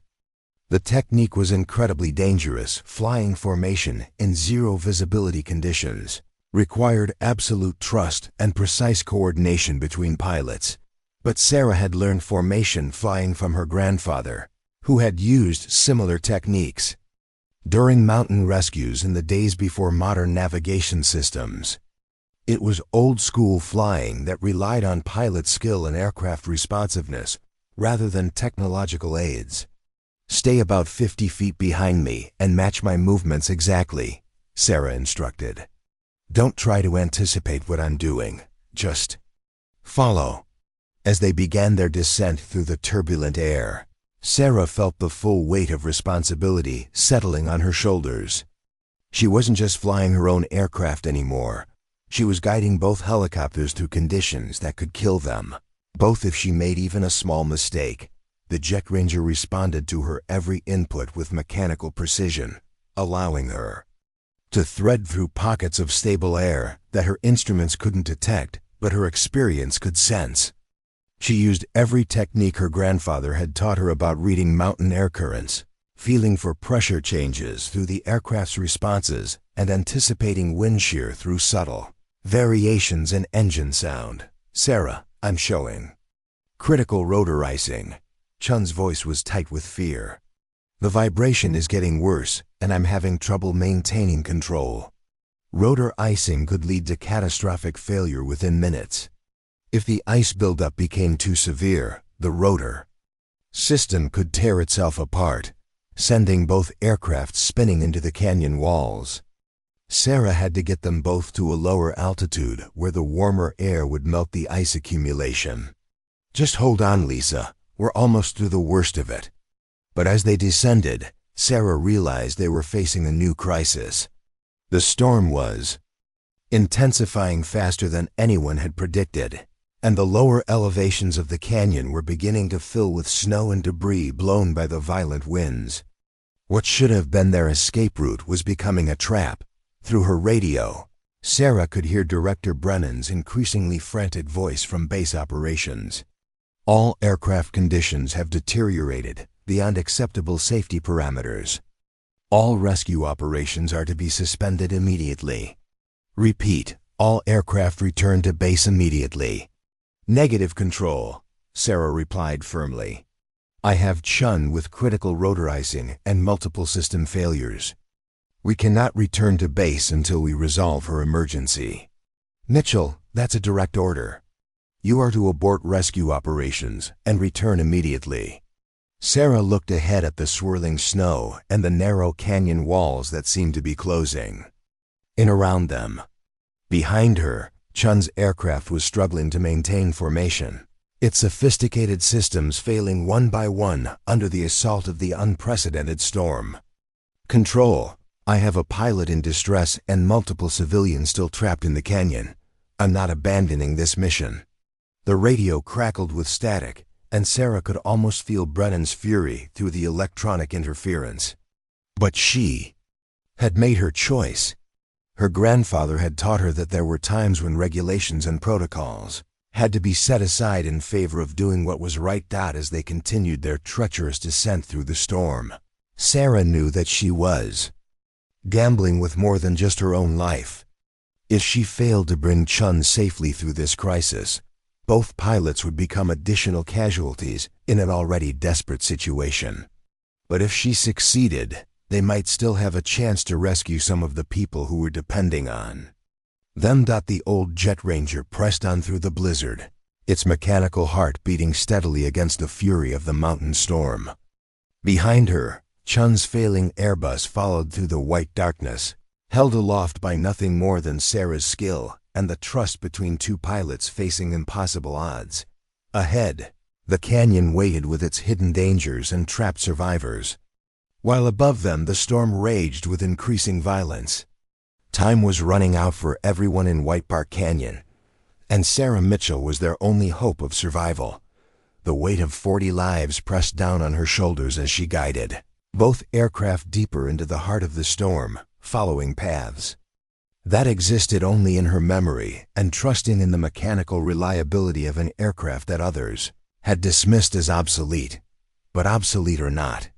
The technique was incredibly dangerous. Flying formation in zero visibility conditions required absolute trust and precise coordination between pilots. But Sarah had learned formation flying from her grandfather, who had used similar techniques during mountain rescues in the days before modern navigation systems. It was old-school flying that relied on pilot skill and aircraft responsiveness rather than technological aids. "Stay about 50 feet behind me and match my movements exactly," Sarah instructed. "Don't try to anticipate what I'm doing. Just follow." As they began their descent through the turbulent air, Sarah felt the full weight of responsibility settling on her shoulders. She wasn't just flying her own aircraft anymore. She was guiding both helicopters through conditions that could kill them. Both if she made even a small mistake. The Jet Ranger responded to her every input with mechanical precision, allowing her to thread through pockets of stable air that her instruments couldn't detect, but her experience could sense. She used every technique her grandfather had taught her about reading mountain air currents, feeling for pressure changes through the aircraft's responses, and anticipating wind shear through subtle variations in engine sound. "Sarah, I'm showing critical rotor icing." Chun's voice was tight with fear. "The vibration is getting worse, and I'm having trouble maintaining control." Rotor icing could lead to catastrophic failure within minutes. If the ice buildup became too severe, the rotor system could tear itself apart, sending both aircraft spinning into the canyon walls. Sarah had to get them both to a lower altitude where the warmer air would melt the ice accumulation. "Just hold on, Lisa. We're almost through the worst of it." But as they descended, Sarah realized they were facing a new crisis. The storm was intensifying faster than anyone had predicted, and the lower elevations of the canyon were beginning to fill with snow and debris blown by the violent winds. What should have been their escape route was becoming a trap. Through her radio, Sarah could hear Director Brennan's increasingly frantic voice from base operations. "All aircraft conditions have deteriorated beyond acceptable safety parameters. All rescue operations are to be suspended immediately. Repeat, all aircraft return to base immediately." "Negative, Control," Sarah replied firmly. "I have Chun with critical rotor icing and multiple system failures. We cannot return to base until we resolve her emergency." "Mitchell, that's a direct order. You are to abort rescue operations and return immediately." Sarah looked ahead at the swirling snow and the narrow canyon walls that seemed to be closing in around them. Behind her, Chun's aircraft was struggling to maintain formation, its sophisticated systems failing one by one under the assault of the unprecedented storm. "Control, I have a pilot in distress and multiple civilians still trapped in the canyon. I'm not abandoning this mission." The radio crackled with static, and Sarah could almost feel Brennan's fury through the electronic interference. But she had made her choice. Her grandfather had taught her that there were times when regulations and protocols had to be set aside in favor of doing what was right. As they continued their treacherous descent through the storm, Sarah knew that she was gambling with more than just her own life. If she failed to bring Chun safely through this crisis, both pilots would become additional casualties in an already desperate situation. But if she succeeded, they might still have a chance to rescue some of the people who were depending on them. The old Jet Ranger pressed on through the blizzard, its mechanical heart beating steadily against the fury of the mountain storm. Behind her, Chun's failing Airbus followed through the white darkness, held aloft by nothing more than Sarah's skill and the trust between two pilots facing impossible odds. Ahead, the canyon waited with its hidden dangers and trapped survivors, while above them the storm raged with increasing violence. Time was running out for everyone in White Park Canyon, and Sarah Mitchell was their only hope of survival. The weight of 40 lives pressed down on her shoulders as she guided both aircraft deeper into the heart of the storm, following paths that existed only in her memory and trusting in the mechanical reliability of an aircraft that others had dismissed as obsolete. But obsolete or not,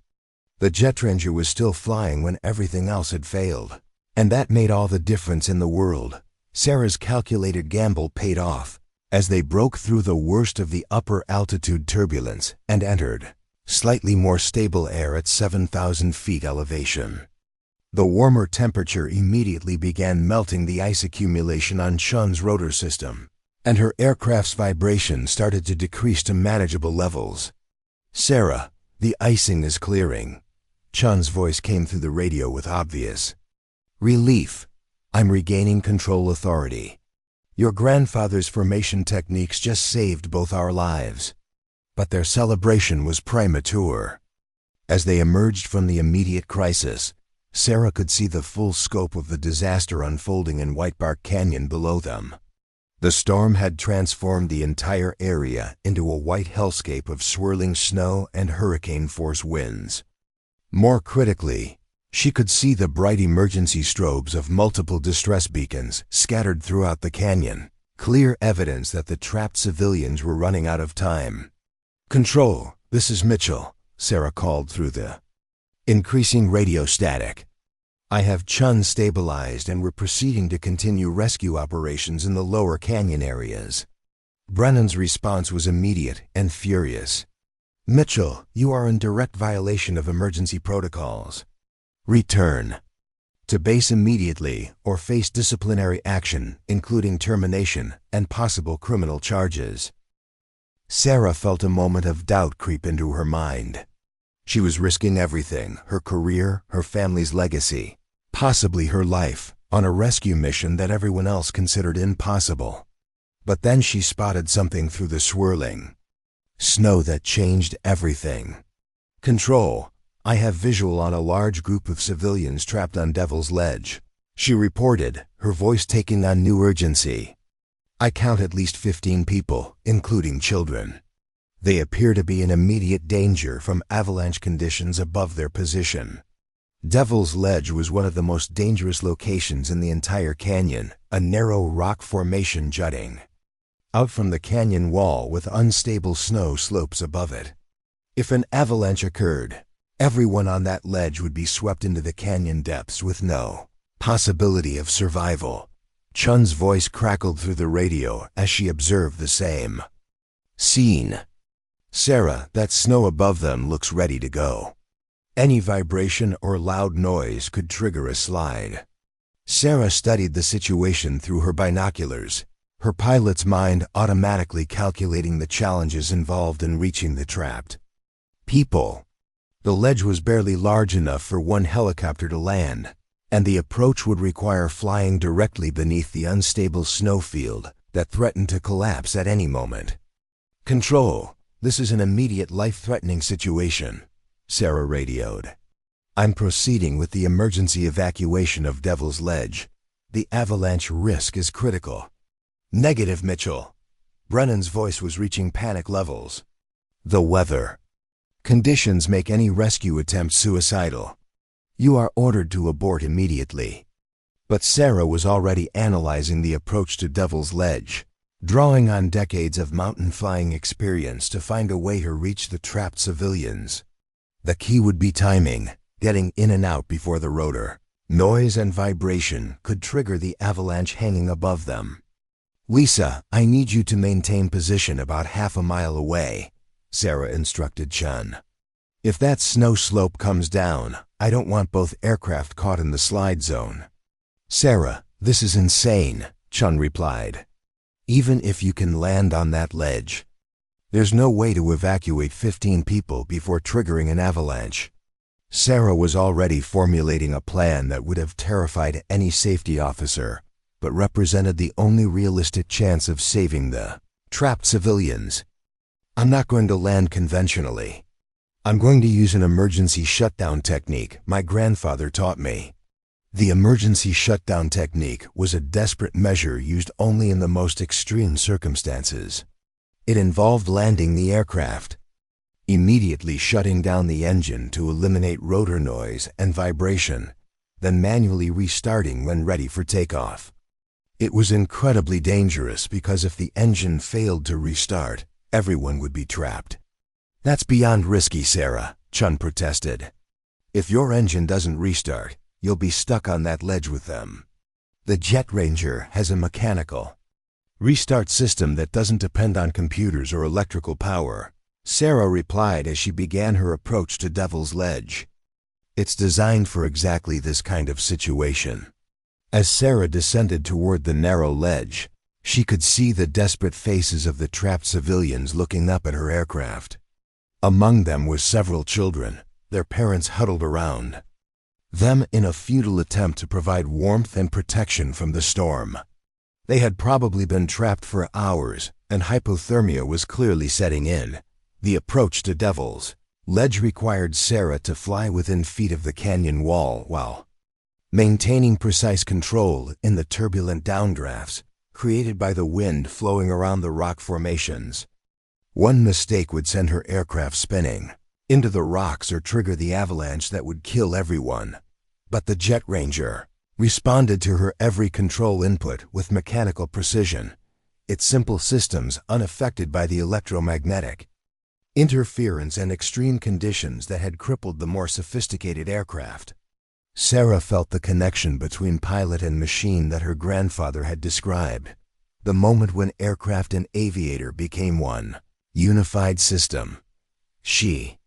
the Jet Ranger was still flying when everything else had failed, and that made all the difference in the world. Sarah's calculated gamble paid off as they broke through the worst of the upper altitude turbulence and entered slightly more stable air at 7,000 feet elevation. The warmer temperature immediately began melting the ice accumulation on Chun's rotor system, and her aircraft's vibration started to decrease to manageable levels. "Sarah, the icing is clearing." Chun's voice came through the radio with obvious relief. "I'm regaining control authority. Your grandfather's formation techniques just saved both our lives." But their celebration was premature. As they emerged from the immediate crisis, Sarah could see the full scope of the disaster unfolding in Whitebark Canyon below them. The storm had transformed the entire area into a white hellscape of swirling snow and hurricane-force winds. More critically, she could see the bright emergency strobes of multiple distress beacons scattered throughout the canyon, clear evidence that the trapped civilians were running out of time. "Control, this is Mitchell," Sarah called through the increasing radio static. "I have Chun stabilized and we're proceeding to continue rescue operations in the lower canyon areas." Brennan's response was immediate and furious. "Mitchell, you are in direct violation of emergency protocols. Return to base immediately or face disciplinary action, including termination and possible criminal charges." Sarah felt a moment of doubt creep into her mind. She was risking everything, her career, her family's legacy, possibly her life, on a rescue mission that everyone else considered impossible. But then she spotted something through the swirling snow that changed everything. "Control, I have visual on a large group of civilians trapped on Devil's Ledge," she reported, her voice taking on new urgency. "I count at least 15 people, including children. They appear to be in immediate danger from avalanche conditions above their position." Devil's Ledge was one of the most dangerous locations in the entire canyon, a narrow rock formation jutting out from the canyon wall with unstable snow slopes above it. If an avalanche occurred, everyone on that ledge would be swept into the canyon depths with no possibility of survival. Chun's voice crackled through the radio as she observed the same scene. "Sarah, that snow above them looks ready to go. Any vibration or loud noise could trigger a slide." Sarah studied the situation through her binoculars, her pilot's mind automatically calculating the challenges involved in reaching the trapped people. The ledge was barely large enough for one helicopter to land, and the approach would require flying directly beneath the unstable snowfield that threatened to collapse at any moment. "Control, this is an immediate life-threatening situation," Sarah radioed. "I'm proceeding with the emergency evacuation of Devil's Ledge. The avalanche risk is critical." "Negative, Mitchell." Brennan's voice was reaching panic levels. "The weather conditions make any rescue attempt suicidal. You are ordered to abort immediately." But Sarah was already analyzing the approach to Devil's Ledge, drawing on decades of mountain flying experience to find a way to reach the trapped civilians. The key would be timing, getting in and out before the rotor, noise and vibration could trigger the avalanche hanging above them. "Lisa, I need you to maintain position about half a mile away," Sarah instructed Chun. "If that snow slope comes down, I don't want both aircraft caught in the slide zone." "Sarah, this is insane," Chun replied. "Even if you can land on that ledge, there's no way to evacuate 15 people before triggering an avalanche." Sarah was already formulating a plan that would have terrified any safety officer, but represented the only realistic chance of saving the trapped civilians. "I'm not going to land conventionally. I'm going to use an emergency shutdown technique my grandfather taught me." The emergency shutdown technique was a desperate measure used only in the most extreme circumstances. It involved landing the aircraft, immediately shutting down the engine to eliminate rotor noise and vibration, then manually restarting when ready for takeoff. It was incredibly dangerous because if the engine failed to restart, everyone would be trapped. "That's beyond risky, Sarah," Chun protested. "If your engine doesn't restart, you'll be stuck on that ledge with them. The Jet Ranger has a mechanical restart system that doesn't depend on computers or electrical power," Sarah replied as she began her approach to Devil's Ledge. "It's designed for exactly this kind of situation." As Sarah descended toward the narrow ledge, she could see the desperate faces of the trapped civilians looking up at her aircraft. Among them were several children, their parents huddled around them in a futile attempt to provide warmth and protection from the storm. They had probably been trapped for hours, and hypothermia was clearly setting in. The approach to Devil's Ledge required Sarah to fly within feet of the canyon wall while maintaining precise control in the turbulent downdrafts created by the wind flowing around the rock formations. One mistake would send her aircraft spinning into the rocks or trigger the avalanche that would kill everyone. But the Jet Ranger responded to her every control input with mechanical precision, its simple systems unaffected by the electromagnetic interference and extreme conditions that had crippled the more sophisticated aircraft. Sarah felt the connection between pilot and machine that her grandfather had described, the moment when aircraft and aviator became one unified system. She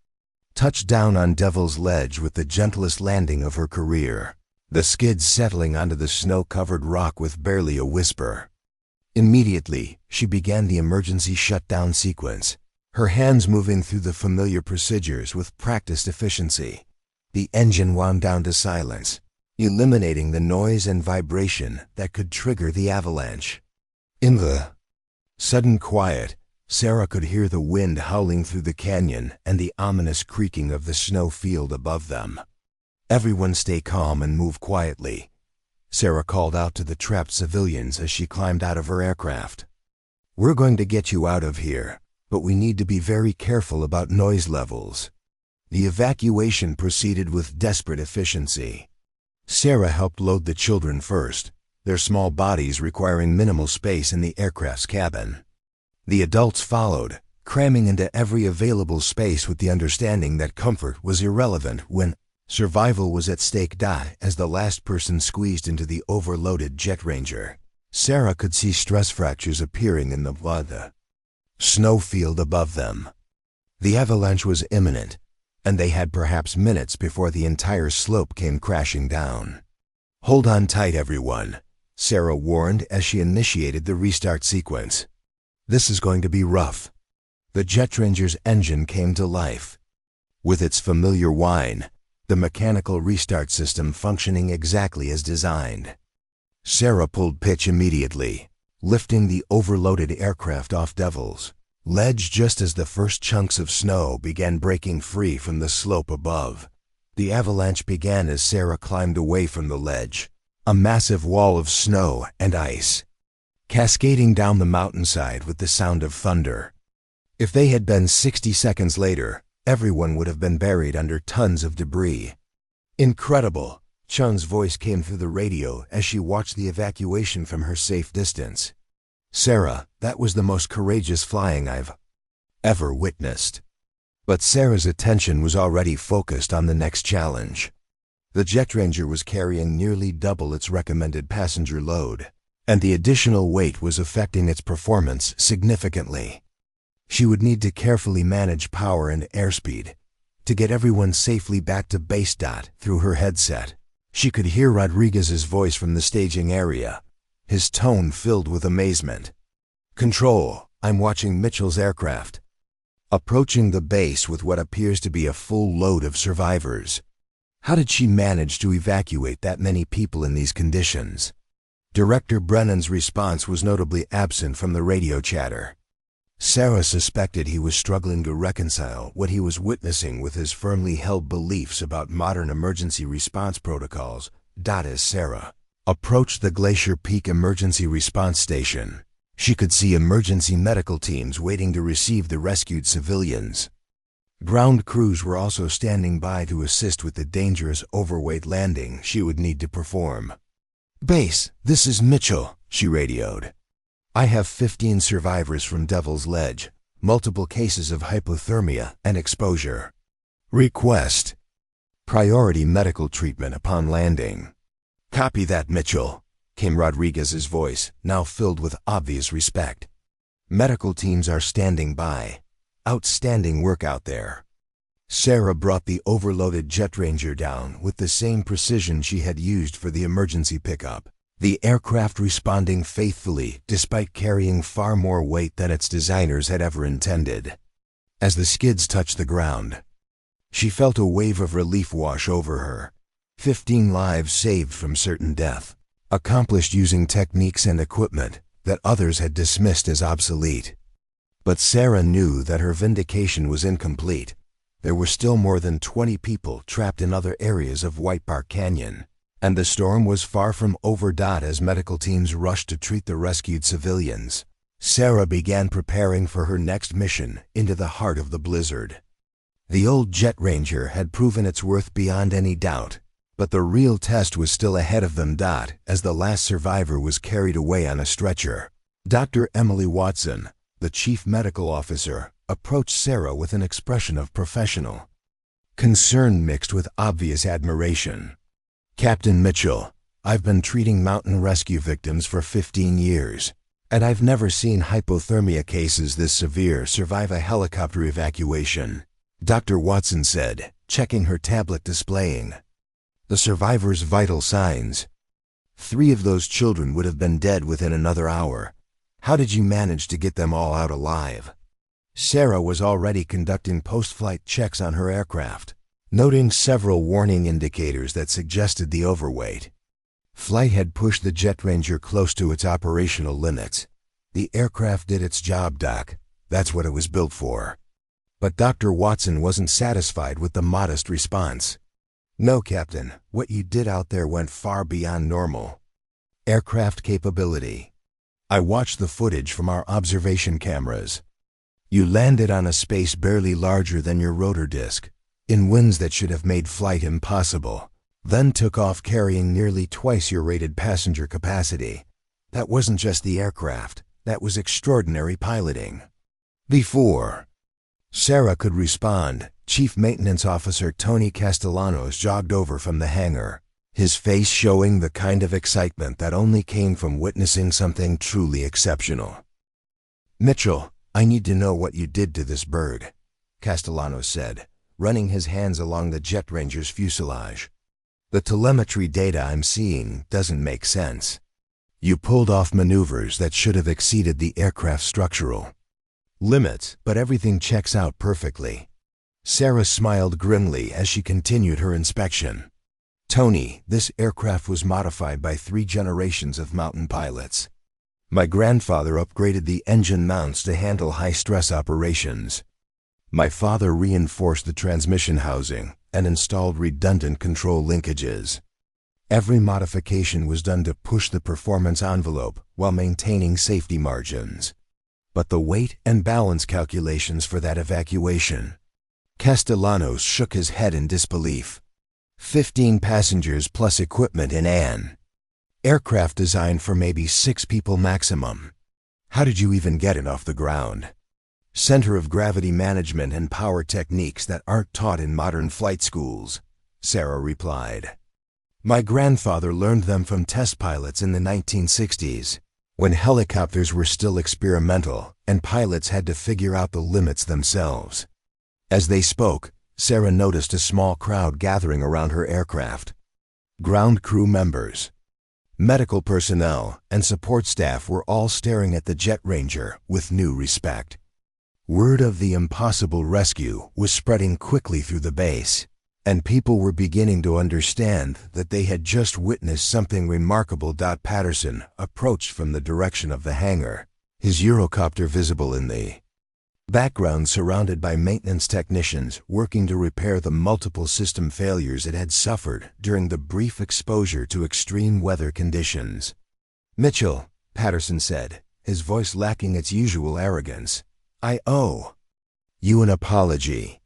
touched down on Devil's Ledge with the gentlest landing of her career, the skids settling onto the snow-covered rock with barely a whisper. Immediately, she began the emergency shutdown sequence, her hands moving through the familiar procedures with practiced efficiency. The engine wound down to silence, eliminating the noise and vibration that could trigger the avalanche. In the sudden quiet, Sarah could hear the wind howling through the canyon and the ominous creaking of the snow field above them. "Everyone stay calm and move quietly," Sarah called out to the trapped civilians as she climbed out of her aircraft. "We're going to get you out of here, but we need to be very careful about noise levels." The evacuation proceeded with desperate efficiency. Sarah helped load the children first, their small bodies requiring minimal space in the aircraft's cabin. The adults followed, cramming into every available space with the understanding that comfort was irrelevant when survival was at stake. As the last person squeezed into the overloaded Jet Ranger, Sarah could see stress fractures appearing in the snowfield above them. The avalanche was imminent, and they had perhaps minutes before the entire slope came crashing down. "Hold on tight, everyone," Sarah warned as she initiated the restart sequence. "This is going to be rough." The Jet Ranger's engine came to life. With its familiar whine, the mechanical restart system functioning exactly as designed. Sarah pulled pitch immediately, lifting the overloaded aircraft off Devil's Ledge just as the first chunks of snow began breaking free from the slope above. The avalanche began as Sarah climbed away from the ledge, a massive wall of snow and ice, cascading down the mountainside with the sound of thunder. If they had been 60 seconds later, everyone would have been buried under tons of debris. "Incredible," Chun's voice came through the radio as she watched the evacuation from her safe distance. "Sarah, that was the most courageous flying I've ever witnessed." But Sarah's attention was already focused on the next challenge. The Jet Ranger was carrying nearly double its recommended passenger load, and the additional weight was affecting its performance significantly. She would need to carefully manage power and airspeed to get everyone safely back to base. Through her headset, she could hear Rodriguez's voice from the staging area, his tone filled with amazement. "Control, I'm watching Mitchell's aircraft approaching the base with what appears to be a full load of survivors. How did she manage to evacuate that many people in these conditions?" Director Brennan's response was notably absent from the radio chatter. Sarah suspected he was struggling to reconcile what he was witnessing with his firmly held beliefs about modern emergency response protocols. As Sarah approached the Glacier Peak Emergency Response Station, she could see emergency medical teams waiting to receive the rescued civilians. Ground crews were also standing by to assist with the dangerous overweight landing she would need to perform. "Base, this is Mitchell," she radioed. "I have 15 survivors from Devil's Ledge, multiple cases of hypothermia and exposure. Request priority medical treatment upon landing." "Copy that, Mitchell," came Rodriguez's voice, now filled with obvious respect. "Medical teams are standing by. Outstanding work out there." Sarah brought the overloaded Jet Ranger down with the same precision she had used for the emergency pickup, the aircraft responding faithfully despite carrying far more weight than its designers had ever intended. As the skids touched the ground, she felt a wave of relief wash over her. 15 lives saved from certain death. accomplished using techniques and equipment that others had dismissed as obsolete. But Sarah knew that her vindication was incomplete. There were still more than 20 people trapped in other areas of White Park Canyon, and the storm was far from over. As medical teams rushed to treat the rescued civilians, Sarah began preparing for her next mission into the heart of the blizzard. The old Jet Ranger had proven its worth beyond any doubt, but the real test was still ahead of them. As the last survivor was carried away on a stretcher, Dr. Emily Watson, the chief medical officer, approached Sarah with an expression of professional concern mixed with obvious admiration. "Captain Mitchell, I've been treating mountain rescue victims for 15 years, and I've never seen hypothermia cases this severe survive a helicopter evacuation," Dr. Watson said, checking her tablet displaying the survivors' vital signs. "3 of those children would have been dead within another hour. How did you manage to get them all out alive?" Sarah was already conducting post-flight checks on her aircraft, noting several warning indicators that suggested the overweight. Flight had pushed the Jet Ranger close to its operational limits. The aircraft did its job, Doc. That's what it was built for. But Dr. Watson wasn't satisfied with the modest response. "No, Captain, what you did out there went far beyond normal aircraft capability. I watched the footage from our observation cameras. You landed on a space barely larger than your rotor disc, in winds that should have made flight impossible, then took off carrying nearly twice your rated passenger capacity. That wasn't just the aircraft, that was extraordinary piloting." Before Sarah could respond, Chief Maintenance Officer Tony Castellanos jogged over from the hangar, his face showing the kind of excitement that only came from witnessing something truly exceptional. "Mitchell, I need to know what you did to this bird," Castellanos said, running his hands along the Jet Ranger's fuselage. "The telemetry data I'm seeing doesn't make sense. You pulled off maneuvers that should have exceeded the aircraft's structural limits, but everything checks out perfectly." Sarah smiled grimly as she continued her inspection. "Tony, this aircraft was modified by 3 generations of mountain pilots. My grandfather upgraded the engine mounts to handle high-stress operations. My father reinforced the transmission housing and installed redundant control linkages. Every modification was done to push the performance envelope while maintaining safety margins. But the weight and balance calculations for that evacuation..." Castellanos shook his head in disbelief. 15 passengers plus equipment in an aircraft designed for maybe 6 people maximum. How did you even get it off the ground? "Center of gravity management and power techniques that aren't taught in modern flight schools," Sarah replied. "My grandfather learned them from test pilots in the 1960s, when helicopters were still experimental and pilots had to figure out the limits themselves." As they spoke, Sarah noticed a small crowd gathering around her aircraft. Ground crew members, medical personnel, and support staff were all staring at the Jet Ranger with new respect. Word of the impossible rescue was spreading quickly through the base, and people were beginning to understand that they had just witnessed something remarkable. Patterson approached from the direction of the hangar, his Eurocopter visible in the background, surrounded by maintenance technicians working to repair the multiple system failures it had suffered during the brief exposure to extreme weather conditions. "Mitchell," Patterson said, his voice lacking its usual arrogance, "I owe you an apology.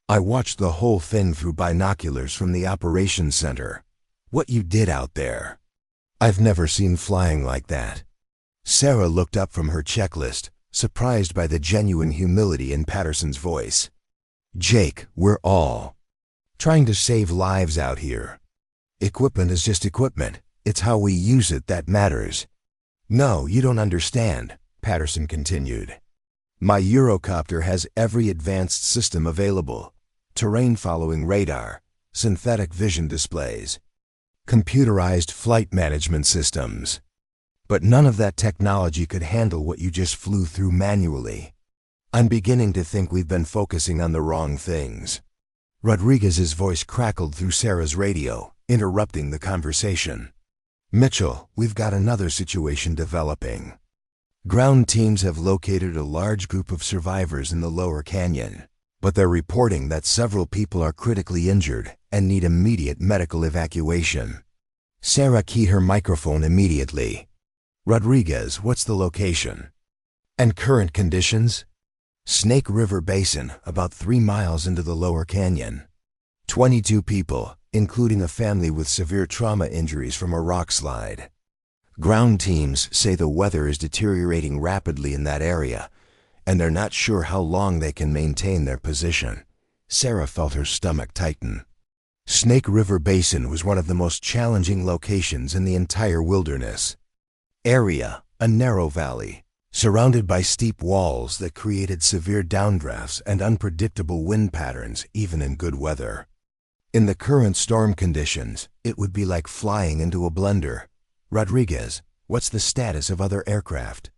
I watched the whole thing through binoculars from the operations center. What you did out there, I've never seen flying like that." Sarah looked up from her checklist, surprised by the genuine humility in Patterson's voice. "Jake, we're all trying to save lives out here. Equipment is just equipment. It's how we use it that matters." "No, you don't understand," Patterson continued. "My Eurocopter has every advanced system available: terrain-following radar, synthetic vision displays, computerized flight management systems. But none of that technology could handle what you just flew through manually. I'm beginning to think we've been focusing on the wrong things." Rodriguez's voice crackled through Sarah's radio, interrupting the conversation. Mitchell, we've got another situation developing. Ground teams have located a large group of survivors in the lower canyon, but they're reporting that several people are critically injured and need immediate medical evacuation. Sarah keyed her microphone immediately. Rodriguez, what's the location? And current conditions? Snake River Basin, about 3 miles into the lower canyon. 22 people, including a family with severe trauma injuries from a rock slide. Ground teams say the weather is deteriorating rapidly in that area, and they're not sure how long they can maintain their position. Sarah felt her stomach tighten. Snake River Basin was one of the most challenging locations in the entire wilderness. Area, a narrow valley, surrounded by steep walls that created severe downdrafts and unpredictable wind patterns even in good weather. In the current storm conditions, it would be like flying into a blender. Rodriguez, what's the status of other aircraft?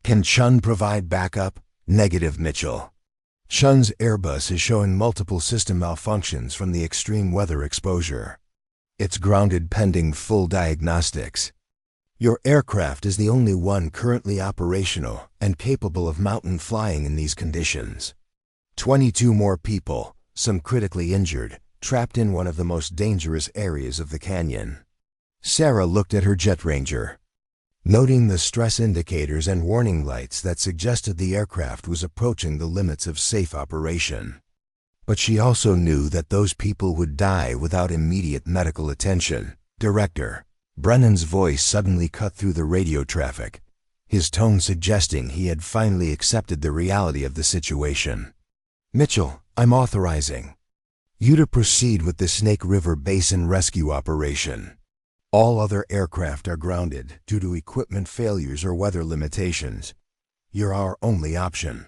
Can Chun provide backup? Negative, Mitchell. Chun's Airbus is showing multiple system malfunctions from the extreme weather exposure. It's grounded pending full diagnostics. Your aircraft is the only one currently operational and capable of mountain flying in these conditions. 22 more people, some critically injured, trapped in one of the most dangerous areas of the canyon. Sarah looked at her jet ranger, noting the stress indicators and warning lights that suggested the aircraft was approaching the limits of safe operation. But she also knew that those people would die without immediate medical attention. Director, Brennan's voice suddenly cut through the radio traffic, his tone suggesting he had finally accepted the reality of the situation. Mitchell, I'm authorizing you to proceed with the Snake River Basin rescue operation. All other aircraft are grounded due to equipment failures or weather limitations. You're our only option.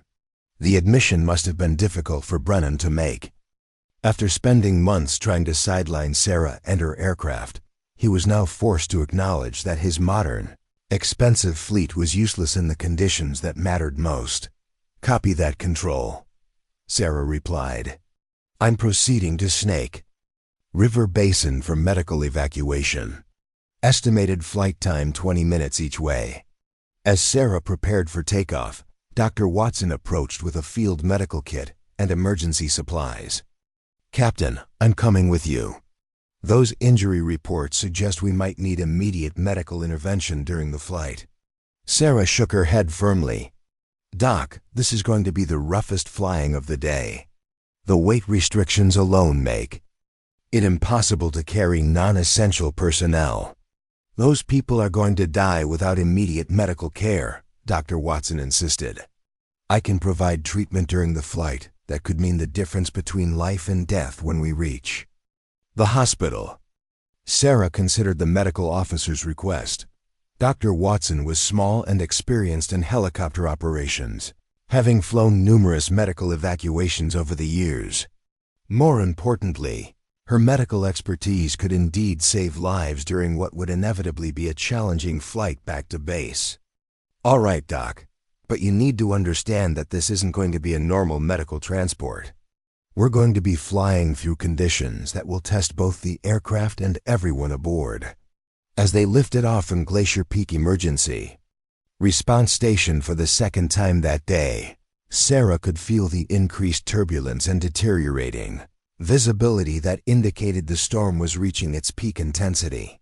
The admission must have been difficult for Brennan to make. After spending months trying to sideline Sarah and her aircraft, he was now forced to acknowledge that his modern, expensive fleet was useless in the conditions that mattered most. Copy that, Control. Sarah replied. I'm proceeding to Snake River Basin for medical evacuation. Estimated flight time 20 minutes each way. As Sarah prepared for takeoff, Dr. Watson approached with a field medical kit and emergency supplies. Captain, I'm coming with you. Those injury reports suggest we might need immediate medical intervention during the flight. Sarah shook her head firmly. Doc, this is going to be the roughest flying of the day. The weight restrictions alone make it impossible to carry non-essential personnel. Those people are going to die without immediate medical care, Dr. Watson insisted. I can provide treatment during the flight that could mean the difference between life and death when we reach the hospital. Sarah considered the medical officer's request. Dr. Watson was small and experienced in helicopter operations, having flown numerous medical evacuations over the years. More importantly, her medical expertise could indeed save lives during what would inevitably be a challenging flight back to base. All right, Doc, but you need to understand that this isn't going to be a normal medical transport. We're going to be flying through conditions that will test both the aircraft and everyone aboard. As they lifted off from Glacier Peak Emergency Response Station for the second time that day, Sarah could feel the increased turbulence and deteriorating visibility that indicated the storm was reaching its peak intensity.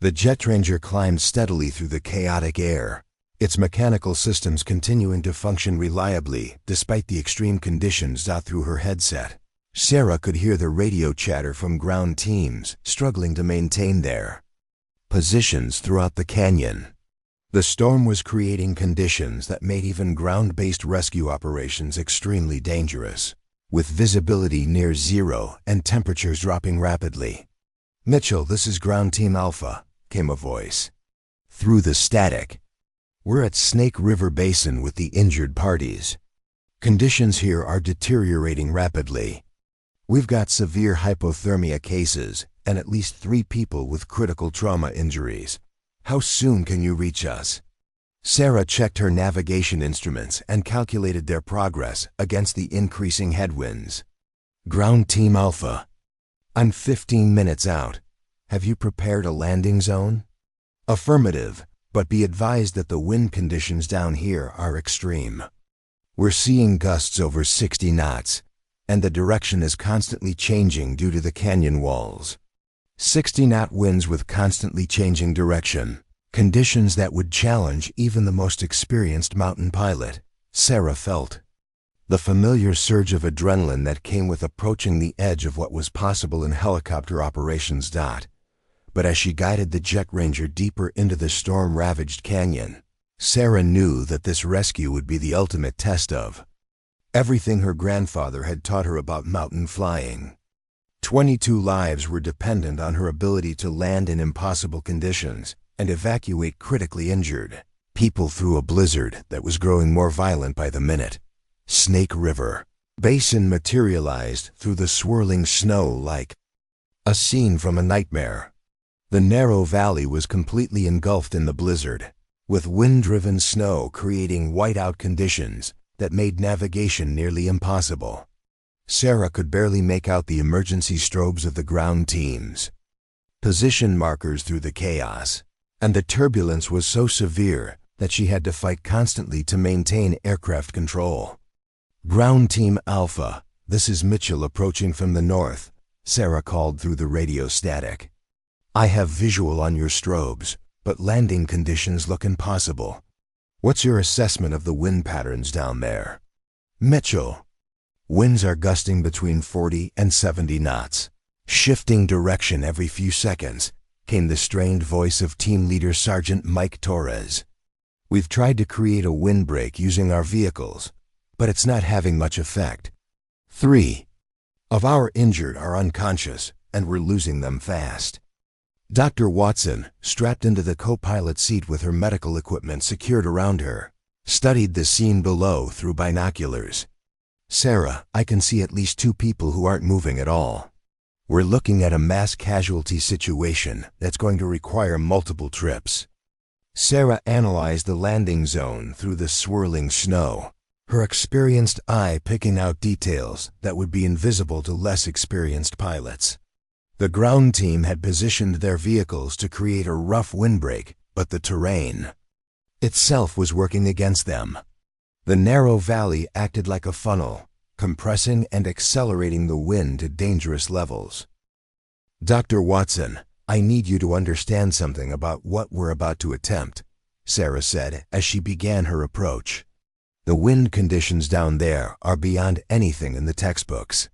The jet ranger climbed steadily through the chaotic air, its mechanical systems continuing to function reliably despite the extreme conditions. Through her headset, Sarah could hear the radio chatter from ground teams struggling to maintain their positions throughout the canyon. The storm was creating conditions that made even ground-based rescue operations extremely dangerous, with visibility near zero and temperatures dropping rapidly. Mitchell, this is Ground Team Alpha, came a voice through the static. We're at Snake River Basin with the injured parties. Conditions here are deteriorating rapidly. We've got severe hypothermia cases and at least 3 people with critical trauma injuries. How soon can you reach us? Sarah checked her navigation instruments and calculated their progress against the increasing headwinds. Ground Team Alpha, I'm 15 minutes out. Have you prepared a landing zone? Affirmative, but be advised that the wind conditions down here are extreme. We're seeing gusts over 60 knots, and the direction is constantly changing due to the canyon walls. 60-knot winds with constantly changing direction, conditions that would challenge even the most experienced mountain pilot, Sarah felt. The familiar surge of adrenaline that came with approaching the edge of what was possible in helicopter operations. But as she guided the Jet Ranger deeper into the storm-ravaged canyon, Sarah knew that this rescue would be the ultimate test of everything her grandfather had taught her about mountain flying. 22 lives were dependent on her ability to land in impossible conditions and evacuate critically injured people through a blizzard that was growing more violent by the minute. Snake River Basin materialized through the swirling snow like a scene from a nightmare. The narrow valley was completely engulfed in the blizzard, with wind-driven snow creating whiteout conditions that made navigation nearly impossible. Sarah could barely make out the emergency strobes of the ground teams, position markers through the chaos, and the turbulence was so severe that she had to fight constantly to maintain aircraft control. Ground Team Alpha, this is Mitchell approaching from the north, Sarah called through the radio static. I have visual on your strobes, but landing conditions look impossible. What's your assessment of the wind patterns down there? Mitchell. Winds are gusting between 40 and 70 knots, shifting direction every few seconds, came the strained voice of team leader Sergeant Mike Torres. We've tried to create a windbreak using our vehicles, but it's not having much effect. 3 of our injured are unconscious, and we're losing them fast. Dr. Watson, strapped into the co-pilot seat with her medical equipment secured around her, studied the scene below through binoculars. Sarah, I can see at least 2 people who aren't moving at all. We're looking at a mass casualty situation that's going to require multiple trips. Sarah analyzed the landing zone through the swirling snow, her experienced eye picking out details that would be invisible to less experienced pilots. The ground team had positioned their vehicles to create a rough windbreak, but the terrain itself was working against them. The narrow valley acted like a funnel, compressing and accelerating the wind to dangerous levels. Dr. Watson, I need you to understand something about what we're about to attempt, Sarah said as she began her approach. The wind conditions down there are beyond anything in the textbooks.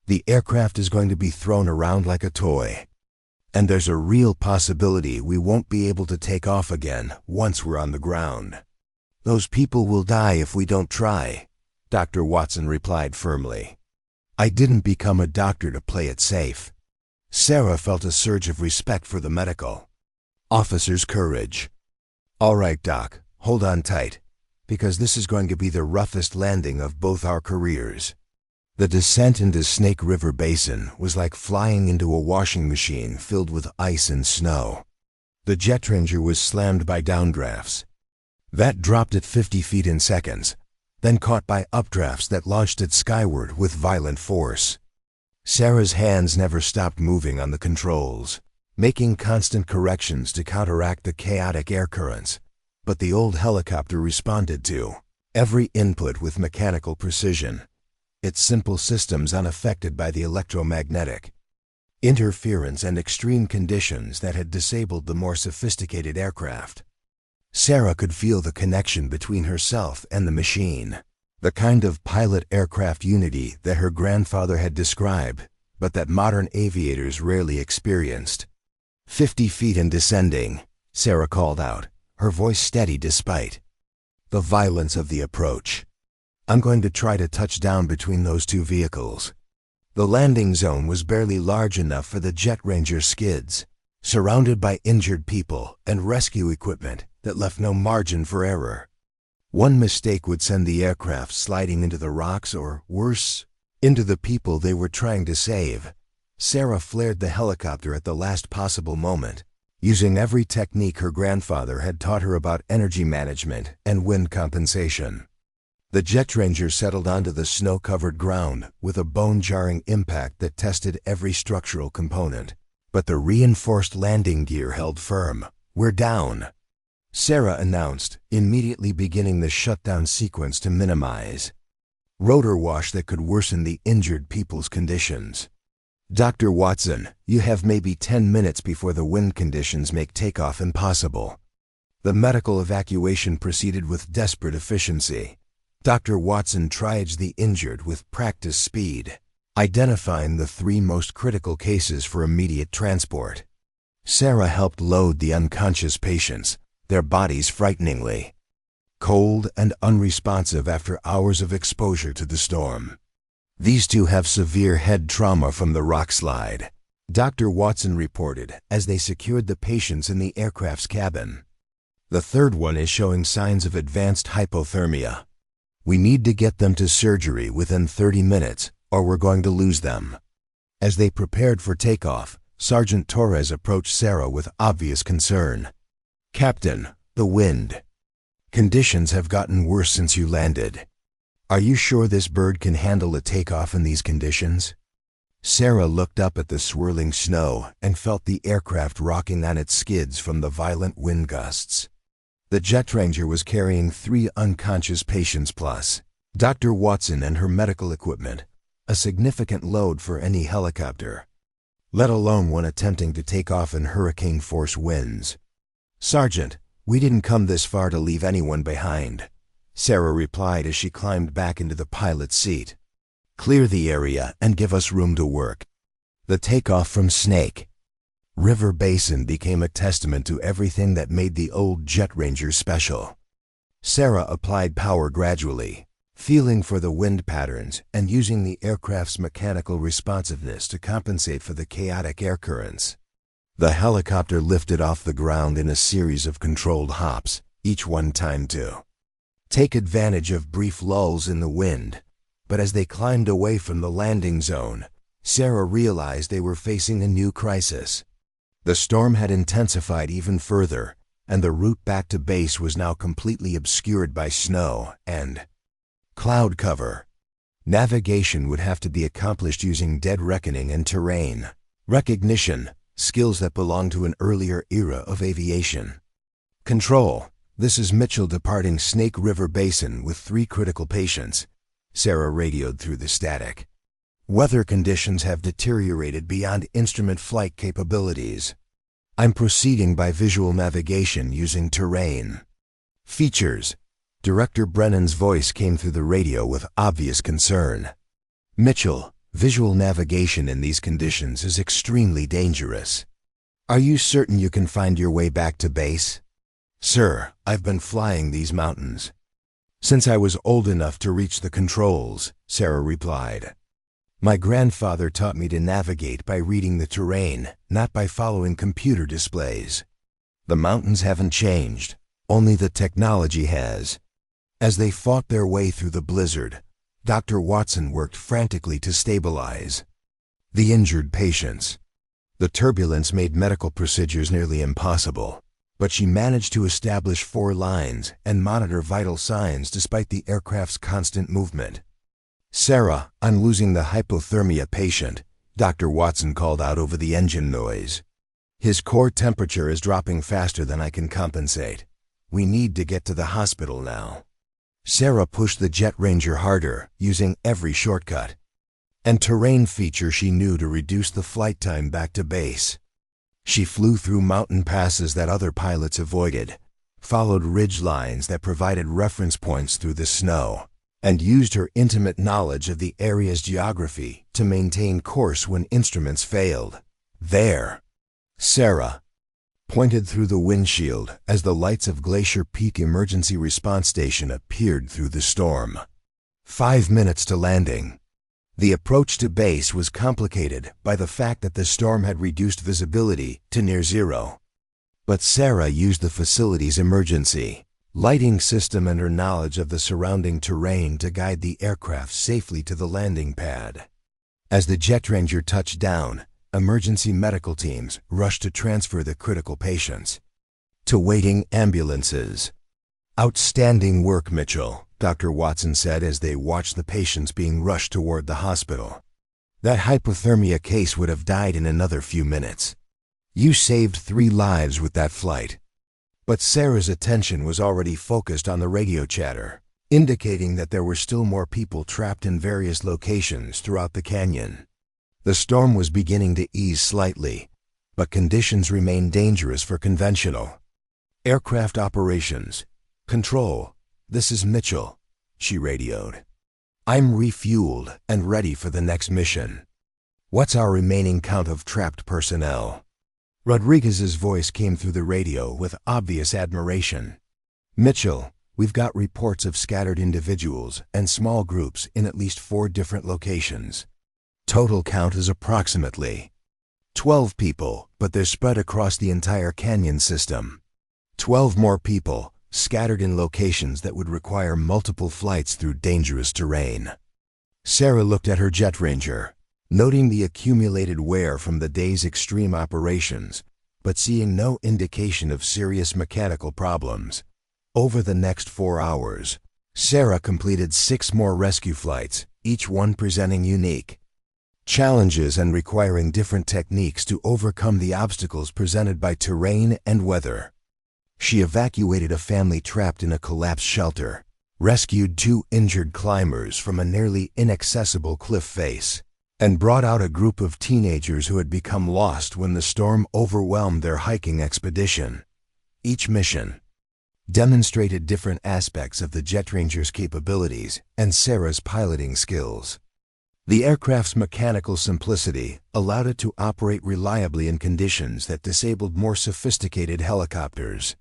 The aircraft is going to be thrown around like a toy, and there's a real possibility we won't be able to take off again once we're on the ground. Those people will die if we don't try, Dr. Watson replied firmly. I didn't become a doctor to play it safe. Sarah felt a surge of respect for the medical officer's courage. All right, Doc, hold on tight, because this is going to be the roughest landing of both our careers. The descent into Snake River Basin was like flying into a washing machine filled with ice and snow. The Jet Ranger was slammed by downdrafts that dropped at 50 feet in seconds, then caught by updrafts that launched it skyward with violent force. Sarah's hands never stopped moving on the controls, making constant corrections to counteract the chaotic air currents, but the old helicopter responded to every input with mechanical precision, its simple systems unaffected by the electromagnetic interference and extreme conditions that had disabled the more sophisticated aircraft. Sarah could feel the connection between herself and the machine, the kind of pilot-aircraft unity that her grandfather had described, but that modern aviators rarely experienced. 50 feet and descending, Sarah called out, her voice steady despite the violence of the approach. I'm going to try to touch down between those 2 vehicles. The landing zone was barely large enough for the Jet Ranger skids, surrounded by injured people and rescue equipment that left no margin for error. One mistake would send the aircraft sliding into the rocks or, worse, into the people they were trying to save. Sarah flared the helicopter at the last possible moment, using every technique her grandfather had taught her about energy management and wind compensation. The Jet Ranger settled onto the snow-covered ground with a bone-jarring impact that tested every structural component, but the reinforced landing gear held firm, "We're down," Sarah announced, immediately beginning the shutdown sequence to minimize rotor wash that could worsen the injured people's conditions. "Dr. Watson, you have maybe 10 minutes before the wind conditions make takeoff impossible." The medical evacuation proceeded with desperate efficiency. Dr. Watson triaged the injured with practiced speed, identifying the 3 most critical cases for immediate transport. Sarah helped load the unconscious patients, their bodies frighteningly cold and unresponsive after hours of exposure to the storm. "These 2 have severe head trauma from the rock slide," Dr. Watson reported as they secured the patients in the aircraft's cabin. "The 3rd one is showing signs of advanced hypothermia. We need to get them to surgery within 30 minutes, or we're going to lose them." As they prepared for takeoff, Sergeant Torres approached Sarah with obvious concern. "Captain, the wind. Conditions have gotten worse since you landed. Are you sure this bird can handle a takeoff in these conditions?" Sarah looked up at the swirling snow and felt the aircraft rocking on its skids from the violent wind gusts. The jet ranger was carrying 3 unconscious patients plus Dr. Watson and her medical equipment, a significant load for any helicopter, let alone one attempting to take off in hurricane-force winds. "Sergeant, we didn't come this far to leave anyone behind," Sarah replied as she climbed back into the pilot's seat. "Clear the area and give us room to work." The takeoff from Snake River Basin became a testament to everything that made the old Jet Ranger special. Sarah applied power gradually, feeling for the wind patterns and using the aircraft's mechanical responsiveness to compensate for the chaotic air currents. The helicopter lifted off the ground in a series of controlled hops, each one timed to take advantage of brief lulls in the wind. But as they climbed away from the landing zone, Sarah realized they were facing a new crisis. The storm had intensified even further, and the route back to base was now completely obscured by snow and cloud cover. Navigation would have to be accomplished using dead reckoning and terrain recognition, skills that belong to an earlier era of aviation. "Control, this is Mitchell departing Snake River Basin with 3 critical patients," Sarah radioed through the static. "Weather conditions have deteriorated beyond instrument flight capabilities. I'm proceeding by visual navigation using terrain features." Director Brennan's voice came through the radio with obvious concern. "Mitchell, visual navigation in these conditions is extremely dangerous. Are you certain you can find your way back to base?" "Sir, I've been flying these mountains since I was old enough to reach the controls," Sarah replied. "My grandfather taught me to navigate by reading the terrain, not by following computer displays. The mountains haven't changed, only the technology has." As they fought their way through the blizzard, Dr. Watson worked frantically to stabilize the injured patients. The turbulence made medical procedures nearly impossible, but she managed to establish 4 lines and monitor vital signs despite the aircraft's constant movement. "Sarah, I'm losing the hypothermia patient," Dr. Watson called out over the engine noise. "His core temperature is dropping faster than I can compensate. We need to get to the hospital now." Sarah pushed the Jet Ranger harder, using every shortcut and terrain feature she knew to reduce the flight time back to base. She flew through mountain passes that other pilots avoided, followed ridge lines that provided reference points through the snow, and used her intimate knowledge of the area's geography to maintain course when instruments failed. "There," Sarah pointed through the windshield as the lights of Glacier Peak Emergency Response Station appeared through the storm. 5 minutes to landing. The approach to base was complicated by the fact that the storm had reduced visibility to near zero. But Sarah used the facility's emergency lighting system and her knowledge of the surrounding terrain to guide the aircraft safely to the landing pad. As the Jet Ranger touched down, emergency medical teams rushed to transfer the critical patients to waiting ambulances. "Outstanding work, Mitchell," Dr. Watson said as they watched the patients being rushed toward the hospital. "That hypothermia case would have died in another few minutes. You saved 3 lives with that flight, But Sarah's attention was already focused on the radio chatter, indicating that there were still more people trapped in various locations throughout the canyon. The storm was beginning to ease slightly, but conditions remained dangerous for conventional aircraft operations. "Control, this is Mitchell," she radioed. "I'm refueled and ready for the next mission. What's our remaining count of trapped personnel?" Rodriguez's voice came through the radio with obvious admiration. "Mitchell, we've got reports of scattered individuals and small groups in at least 4 different locations. Total count is approximately 12 people, but they're spread across the entire canyon system. 12 more people, scattered in locations that would require multiple flights through dangerous terrain." Sarah looked at her jet ranger, noting the accumulated wear from the day's extreme operations, but seeing no indication of serious mechanical problems. Over the next 4 hours, Sarah completed 6 more rescue flights, each one presenting unique challenges and requiring different techniques to overcome the obstacles presented by terrain and weather. She evacuated a family trapped in a collapsed shelter, rescued 2 injured climbers from a nearly inaccessible cliff face, and brought out a group of teenagers who had become lost when the storm overwhelmed their hiking expedition. Each mission demonstrated different aspects of the jet ranger's capabilities and Sarah's piloting skills. The aircraft's mechanical simplicity allowed it to operate reliably in conditions that disabled more sophisticated helicopters.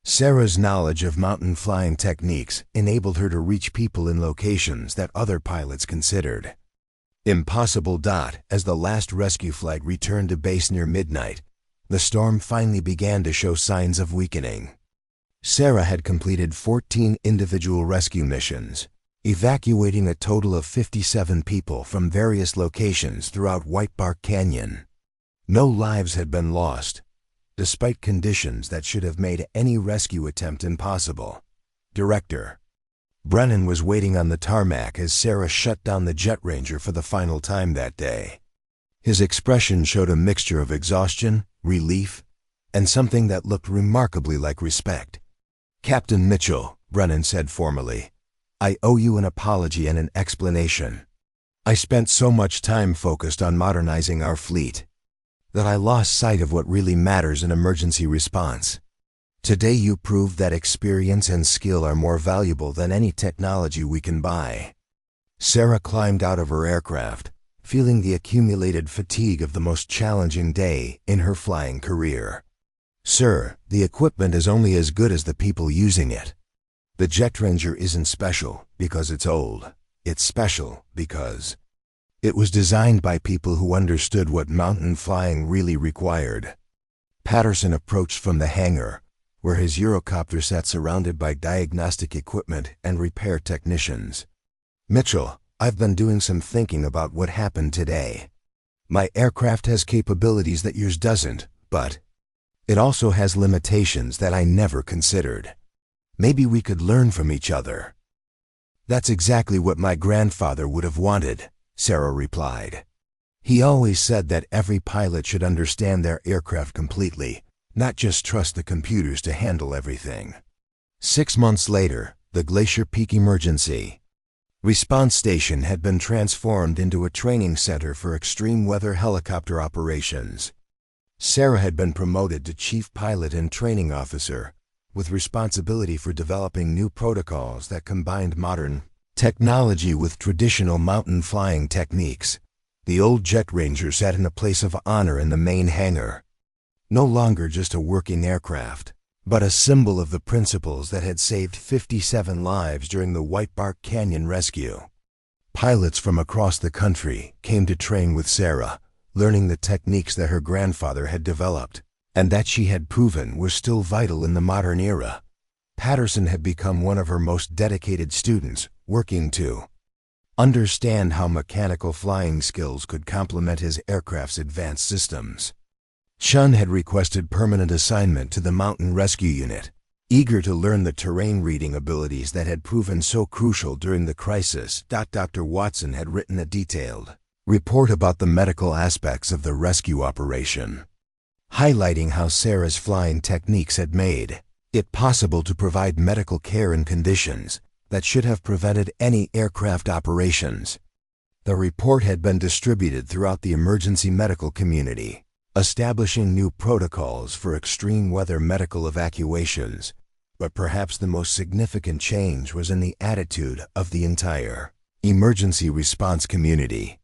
Sarah's knowledge of mountain flying techniques enabled her to reach people in locations that other pilots considered impossible. As the last rescue flight returned to base near midnight, the storm finally began to show signs of weakening. Sarah had completed 14 individual rescue missions, evacuating a total of 57 people from various locations throughout White Bark Canyon. No lives had been lost, despite conditions that should have made any rescue attempt impossible. Director Brennan was waiting on the tarmac as Sarah shut down the jet ranger for the final time that day. His expression showed a mixture of exhaustion, relief, and something that looked remarkably like respect. "Captain Mitchell," Brennan said formally, "I owe you an apology and an explanation. I spent so much time focused on modernizing our fleet that I lost sight of what really matters in emergency response. Today you proved that experience and skill are more valuable than any technology we can buy." Sarah climbed out of her aircraft, feeling the accumulated fatigue of the most challenging day in her flying career. "Sir, the equipment is only as good as the people using it. The jet ranger isn't special because it's old. It's special because it was designed by people who understood what mountain flying really required." Patterson approached from the hangar, where his Eurocopter sat surrounded by diagnostic equipment and repair technicians. "Mitchell, I've been doing some thinking about what happened today. My aircraft has capabilities that yours doesn't, but it also has limitations that I never considered. Maybe we could learn from each other." "That's exactly what my grandfather would have wanted," Sarah replied. "He always said that every pilot should understand their aircraft completely, not just trust the computers to handle everything." 6 months later, the Glacier Peak Emergency Response Station had been transformed into a training center for extreme weather helicopter operations. Sarah had been promoted to Chief Pilot and Training Officer, with responsibility for developing new protocols that combined modern technology with traditional mountain flying techniques. The old jet ranger sat in a place of honor in the main hangar, no longer just a working aircraft, but a symbol of the principles that had saved 57 lives during the White Bark Canyon rescue. Pilots from across the country came to train with Sarah, learning the techniques that her grandfather had developed, and that she had proven were still vital in the modern era. Patterson had become one of her most dedicated students, working to understand how mechanical flying skills could complement his aircraft's advanced systems. Chun had requested permanent assignment to the Mountain Rescue Unit, eager to learn the terrain reading abilities that had proven so crucial during the crisis. Dr. Watson had written a detailed report about the medical aspects of the rescue operation, highlighting how Sarah's flying techniques had made it possible to provide medical care in conditions that should have prevented any aircraft operations. The report had been distributed throughout the emergency medical community, establishing new protocols for extreme weather medical evacuations. But perhaps the most significant change was in the attitude of the entire emergency response community.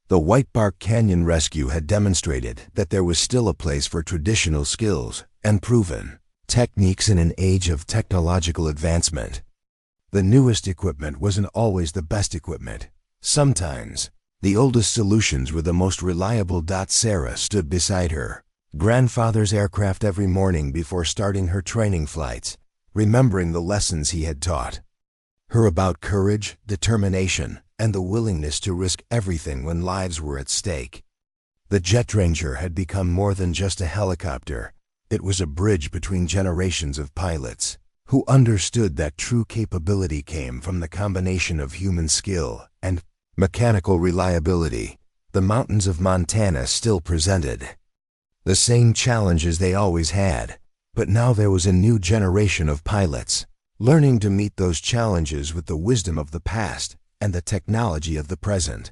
The White Bark Canyon rescue had demonstrated that there was still a place for traditional skills and proven techniques in an age of technological advancement. The newest equipment wasn't always the best equipment. Sometimes, the oldest solutions were the most reliable. Sarah stood beside her grandfather's aircraft every morning before starting her training flights, remembering the lessons he had taught her about courage, determination, and the willingness to risk everything when lives were at stake. The Jet Ranger had become more than just a helicopter. It was a bridge between generations of pilots who understood that true capability came from the combination of human skill and mechanical reliability. The mountains of Montana still presented the same challenges they always had, but now there was a new generation of pilots, learning to meet those challenges with the wisdom of the past and the technology of the present.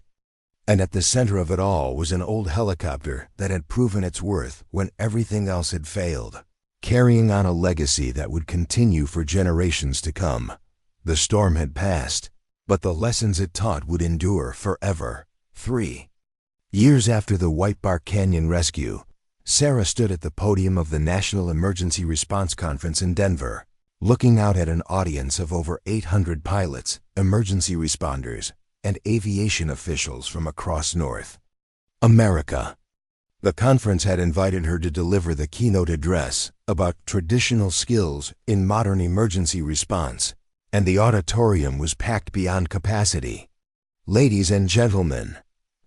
And at the center of it all was an old helicopter that had proven its worth when everything else had failed, carrying on a legacy that would continue for generations to come. The storm had passed, but the lessons it taught would endure forever. 3 years after the White Bark Canyon rescue, Sarah stood at the podium of the National Emergency Response Conference in Denver, looking out at an audience of over 800 pilots, emergency responders, and aviation officials from across North America. The conference had invited her to deliver the keynote address about traditional skills in modern emergency response, and the auditorium was packed beyond capacity. "Ladies and gentlemen,"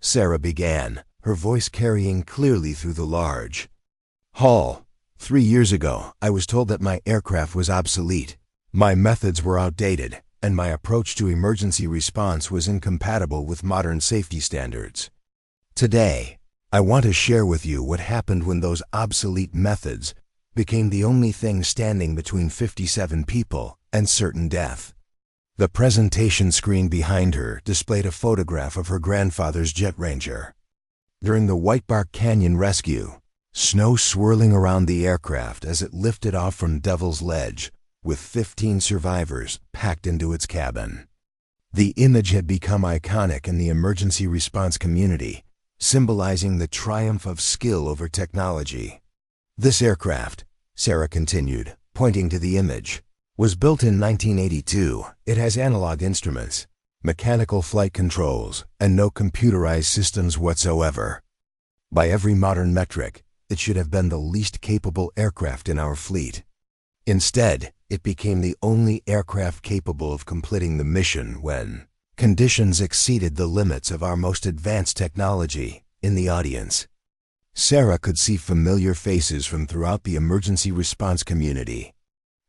Sarah began, her voice carrying clearly through the large hall. 3 years ago, I was told that my aircraft was obsolete, my methods were outdated, and my approach to emergency response was incompatible with modern safety standards. Today, I want to share with you what happened when those obsolete methods became the only thing standing between 57 people and certain death. The presentation screen behind her displayed a photograph of her grandfather's Jet Ranger. During the White Bark Canyon rescue, snow swirling around the aircraft as it lifted off from Devil's Ledge, with 15 survivors packed into its cabin. The image had become iconic in the emergency response community, symbolizing the triumph of skill over technology. "This aircraft," Sarah continued, pointing to the image, "was built in 1982. It has analog instruments, mechanical flight controls, and no computerized systems whatsoever. By every modern metric, it should have been the least capable aircraft in our fleet. Instead, it became the only aircraft capable of completing the mission when conditions exceeded the limits of our most advanced technology." In the audience, Sarah could see familiar faces from throughout the emergency response community.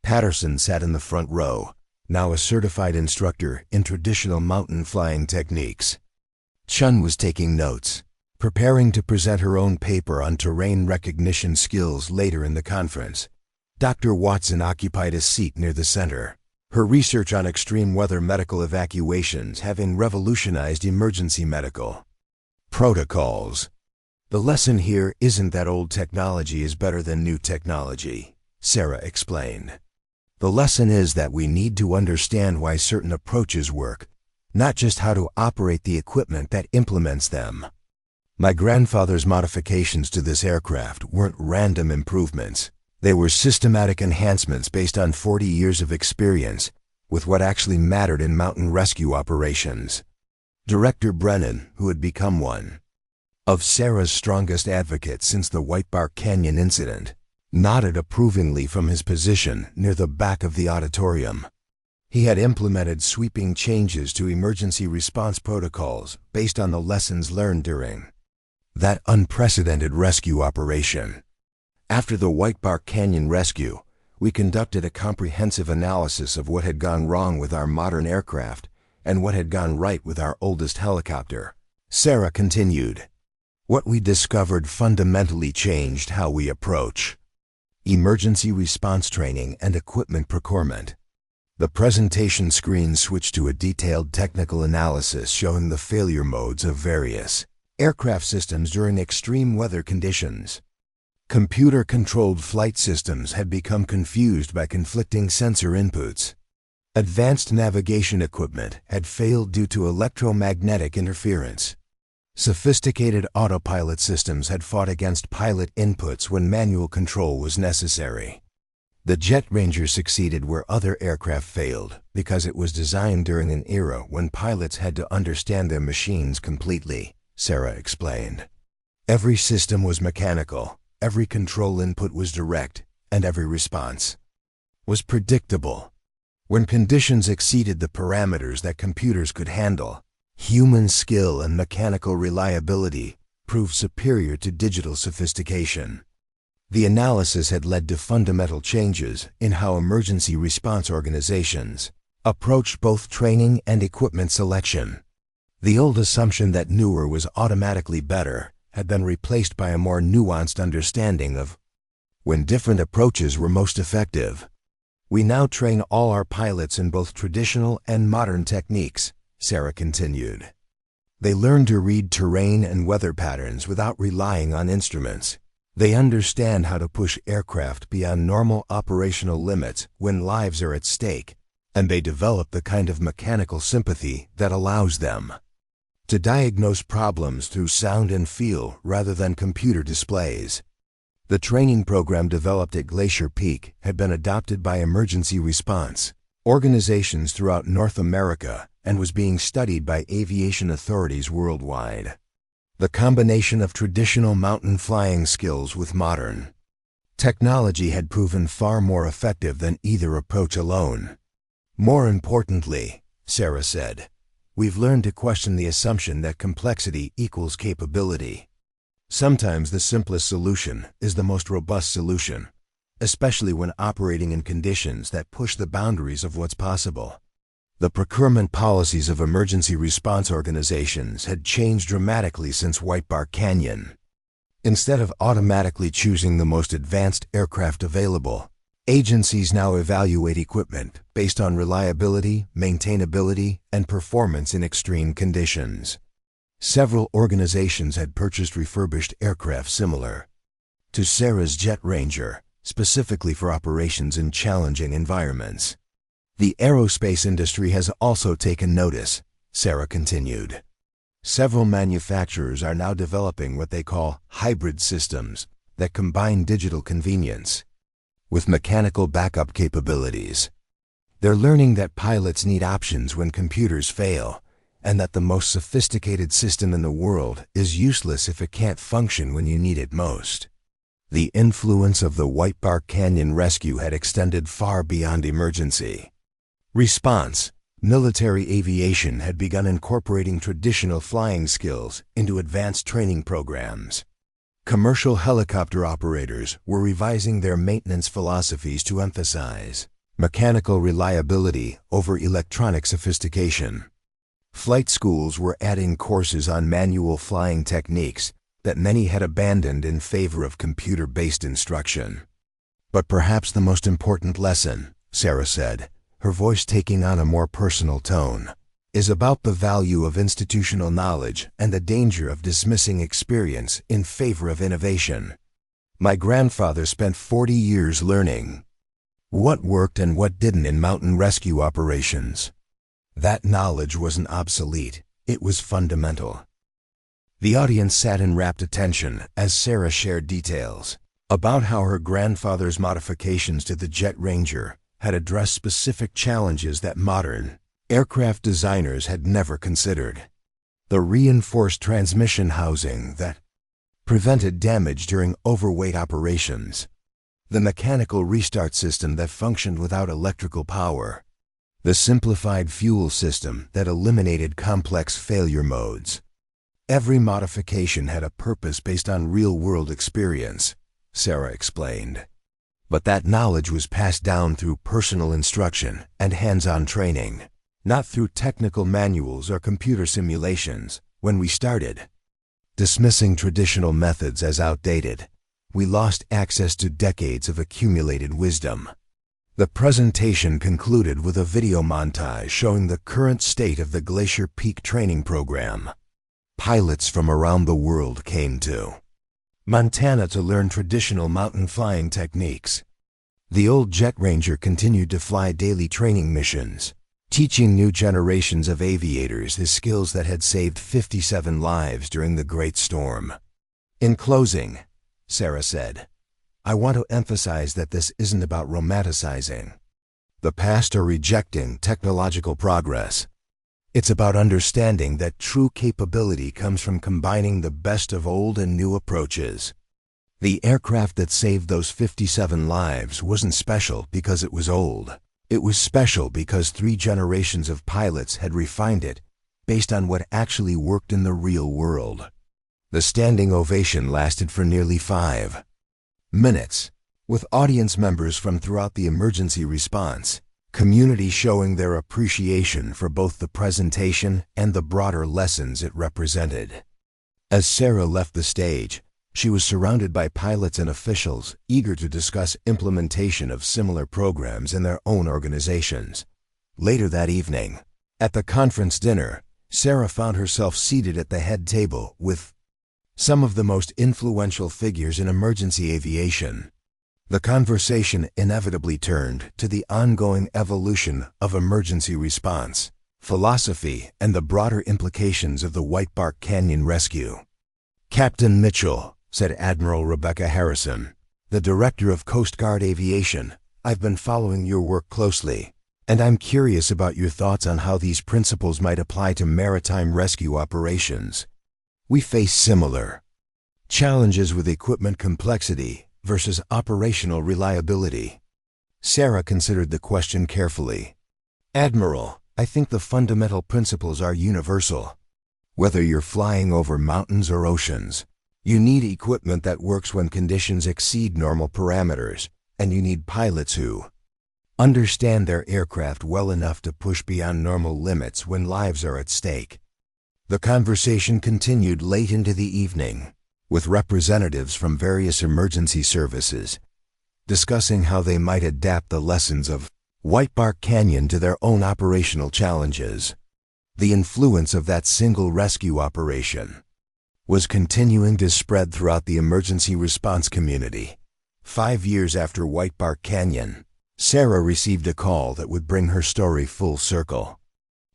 Patterson sat in the front row, now a certified instructor in traditional mountain flying techniques. Chun was taking notes, preparing to present her own paper on terrain recognition skills later in the conference. Dr. Watson occupied a seat near the center, her research on extreme weather medical evacuations having revolutionized emergency medical protocols. "The lesson here isn't that old technology is better than new technology," Sarah explained. "The lesson is that we need to understand why certain approaches work, not just how to operate the equipment that implements them. My grandfather's modifications to this aircraft weren't random improvements. They were systematic enhancements based on 40 years of experience with what actually mattered in mountain rescue operations." Director Brennan, who had become one of Sarah's strongest advocates since the White Bark Canyon incident, nodded approvingly from his position near the back of the auditorium. He had implemented sweeping changes to emergency response protocols based on the lessons learned during that unprecedented rescue operation. After the White Bark Canyon rescue, we conducted a comprehensive analysis of what had gone wrong with our modern aircraft and what had gone right with our oldest helicopter. Sarah continued, "What we discovered fundamentally changed how we approach emergency response training and equipment procurement. The presentation screen switched to a detailed technical analysis showing the failure modes of various aircraft systems during extreme weather conditions. Computer-controlled flight systems had become confused by conflicting sensor inputs. Advanced navigation equipment had failed due to electromagnetic interference. Sophisticated autopilot systems had fought against pilot inputs when manual control was necessary. The Jet Ranger succeeded where other aircraft failed because it was designed during an era when pilots had to understand their machines completely, Sarah explained. Every system was mechanical, every control input was direct, and every response was predictable. When conditions exceeded the parameters that computers could handle, human skill and mechanical reliability proved superior to digital sophistication. The analysis had led to fundamental changes in how emergency response organizations approached both training and equipment selection. The old assumption that newer was automatically better had been replaced by a more nuanced understanding of when different approaches were most effective. We now train all our pilots in both traditional and modern techniques, Sarah continued. They learn to read terrain and weather patterns without relying on instruments. They understand how to push aircraft beyond normal operational limits when lives are at stake, and they develop the kind of mechanical sympathy that allows them to diagnose problems through sound and feel rather than computer displays. The training program developed at Glacier Peak had been adopted by emergency response organizations throughout North America and was being studied by aviation authorities worldwide. The combination of traditional mountain flying skills with modern technology had proven far more effective than either approach alone. More importantly, Sarah said, we've learned to question the assumption that complexity equals capability. Sometimes the simplest solution is the most robust solution, especially when operating in conditions that push the boundaries of what's possible. The procurement policies of emergency response organizations had changed dramatically since White Bark Canyon. Instead of automatically choosing the most advanced aircraft available, agencies now evaluate equipment based on reliability, maintainability, and performance in extreme conditions. Several organizations had purchased refurbished aircraft similar to Sarah's Jet Ranger, specifically for operations in challenging environments. The aerospace industry has also taken notice, Sarah continued. Several manufacturers are now developing what they call hybrid systems that combine digital convenience with mechanical backup capabilities. They're learning that pilots need options when computers fail, and that the most sophisticated system in the world is useless if it can't function when you need it most. The influence of the White Bark Canyon rescue had extended far beyond emergency response. Military aviation had begun incorporating traditional flying skills into advanced training programs. Commercial helicopter operators were revising their maintenance philosophies to emphasize mechanical reliability over electronic sophistication. Flight schools were adding courses on manual flying techniques that many had abandoned in favor of computer-based instruction. But perhaps the most important lesson, Sarah said, her voice taking on a more personal tone, is about the value of institutional knowledge and the danger of dismissing experience in favor of innovation. My grandfather spent 40 years learning what worked and what didn't in mountain rescue operations. That knowledge wasn't obsolete, it was fundamental. The audience sat in rapt attention as Sarah shared details about how her grandfather's modifications to the Jet Ranger had addressed specific challenges that modern aircraft designers had never considered. The reinforced transmission housing that prevented damage during overweight operations, the mechanical restart system that functioned without electrical power, the simplified fuel system that eliminated complex failure modes. Every modification had a purpose based on real-world experience, Sarah explained. But that knowledge was passed down through personal instruction and hands-on training, not through technical manuals or computer simulations. When we started dismissing traditional methods as outdated, we lost access to decades of accumulated wisdom. The presentation concluded with a video montage showing the current state of the Glacier Peak training program. Pilots from around the world came to Montana to learn traditional mountain flying techniques. The old Jet Ranger continued to fly daily training missions, teaching new generations of aviators the skills that had saved 57 lives during the Great Storm. In closing, Sarah said, I want to emphasize that this isn't about romanticizing the past or rejecting technological progress. It's about understanding that true capability comes from combining the best of old and new approaches. The aircraft that saved those 57 lives wasn't special because it was old. It was special because 3 generations of pilots had refined it based on what actually worked in the real world. The standing ovation lasted for nearly 5 minutes, with audience members from throughout the emergency response community showing their appreciation for both the presentation and the broader lessons it represented. As Sarah left the stage, she was surrounded by pilots and officials eager to discuss implementation of similar programs in their own organizations. Later that evening, at the conference dinner, Sarah found herself seated at the head table with some of the most influential figures in emergency aviation. The conversation inevitably turned to the ongoing evolution of emergency response, philosophy, and the broader implications of the White Bark Canyon rescue. Captain Mitchell, said Admiral Rebecca Harrison, the Director of Coast Guard Aviation, I've been following your work closely, and I'm curious about your thoughts on how these principles might apply to maritime rescue operations. We face similar challenges with equipment complexity versus operational reliability. Sarah considered the question carefully. Admiral, I think the fundamental principles are universal. Whether you're flying over mountains or oceans, you need equipment that works when conditions exceed normal parameters, and you need pilots who understand their aircraft well enough to push beyond normal limits when lives are at stake. The conversation continued late into the evening, with representatives from various emergency services discussing how they might adapt the lessons of White Bark Canyon to their own operational challenges. The influence of that single rescue operation was continuing to spread throughout the emergency response community. 5 years after White Bark Canyon, Sarah received a call that would bring her story full circle.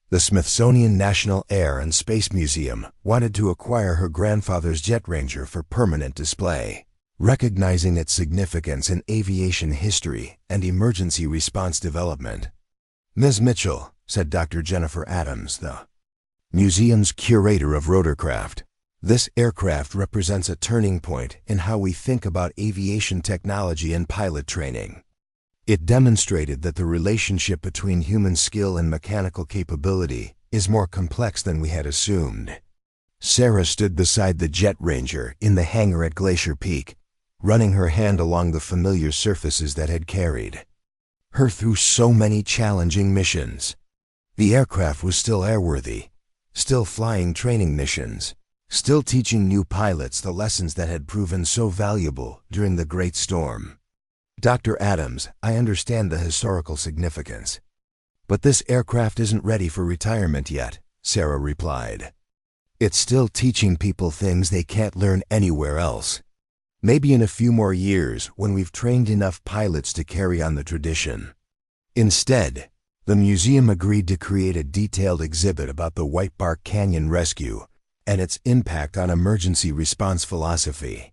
The Smithsonian National Air and Space Museum wanted to acquire her grandfather's Jet Ranger for permanent display, recognizing its significance in aviation history and emergency response development. Ms. Mitchell, said Dr. Jennifer Adams, the museum's curator of rotorcraft, this aircraft represents a turning point in how we think about aviation technology and pilot training. It demonstrated that the relationship between human skill and mechanical capability is more complex than we had assumed. Sarah stood beside the Jet Ranger in the hangar at Glacier Peak, running her hand along the familiar surfaces that had carried her through so many challenging missions. The aircraft was still airworthy, still flying training missions, still teaching new pilots the lessons that had proven so valuable during the Great Storm. Dr. Adams, I understand the historical significance. But this aircraft isn't ready for retirement yet, Sarah replied. It's still teaching people things they can't learn anywhere else. Maybe in a few more years when we've trained enough pilots to carry on the tradition. Instead, the museum agreed to create a detailed exhibit about the White Bark Canyon rescue and its impact on emergency response philosophy.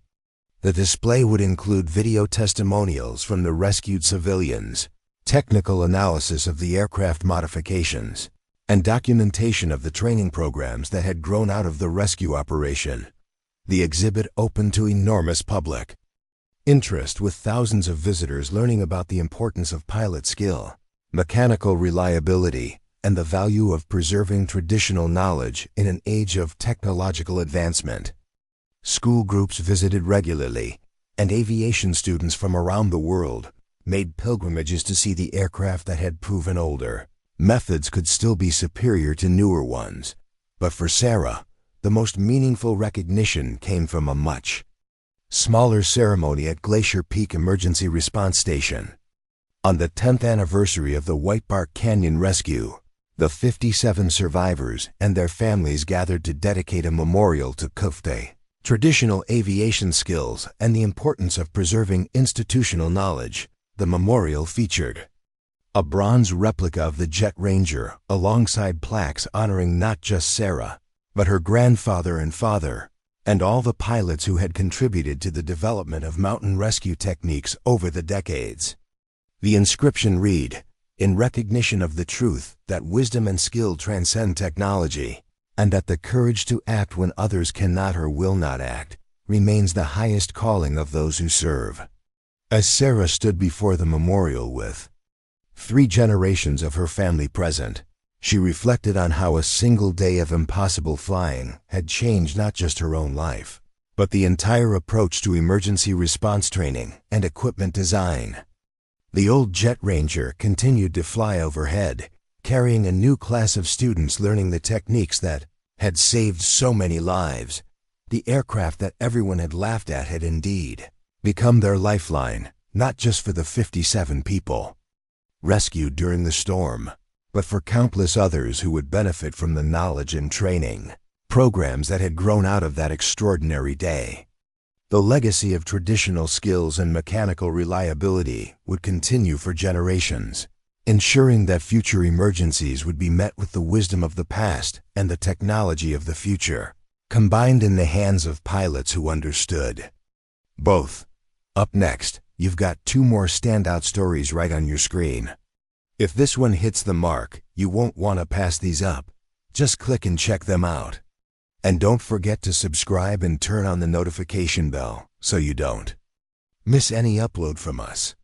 The display would include video testimonials from the rescued civilians, technical analysis of the aircraft modifications, and documentation of the training programs that had grown out of the rescue operation. The exhibit opened to enormous public interest, with thousands of visitors learning about the importance of pilot skill, mechanical reliability, and the value of preserving traditional knowledge in an age of technological advancement. School groups visited regularly, and aviation students from around the world made pilgrimages to see the aircraft that had proven older. Methods could still be superior to newer ones, but for Sarah, the most meaningful recognition came from a much Smaller ceremony at Glacier Peak Emergency Response Station. On the 10th anniversary of the White Bark Canyon rescue, the 57 survivors and their families gathered to dedicate a memorial to Kufte, traditional aviation skills, and the importance of preserving institutional knowledge. The memorial featured a bronze replica of the Jet Ranger, alongside plaques honoring not just Sarah, but her grandfather and father, and all the pilots who had contributed to the development of mountain rescue techniques over the decades. The inscription read, "In recognition of the truth that wisdom and skill transcend technology, and that the courage to act when others cannot or will not act remains the highest calling of those who serve." As Sarah stood before the memorial with 3 generations of her family present, she reflected on how a single day of impossible flying had changed not just her own life, but the entire approach to emergency response training and equipment design. The old Jet Ranger continued to fly overhead, carrying a new class of students learning the techniques that had saved so many lives. The aircraft that everyone had laughed at had indeed become their lifeline, not just for the 57 people rescued during the storm, but for countless others who would benefit from the knowledge and training programs that had grown out of that extraordinary day. The legacy of traditional skills and mechanical reliability would continue for generations, ensuring that future emergencies would be met with the wisdom of the past and the technology of the future, combined in the hands of pilots who understood both. Up next, you've got 2 more standout stories right on your screen. If this one hits the mark, you won't want to pass these up. Just click and check them out. And don't forget to subscribe and turn on the notification bell so you don't miss any upload from us.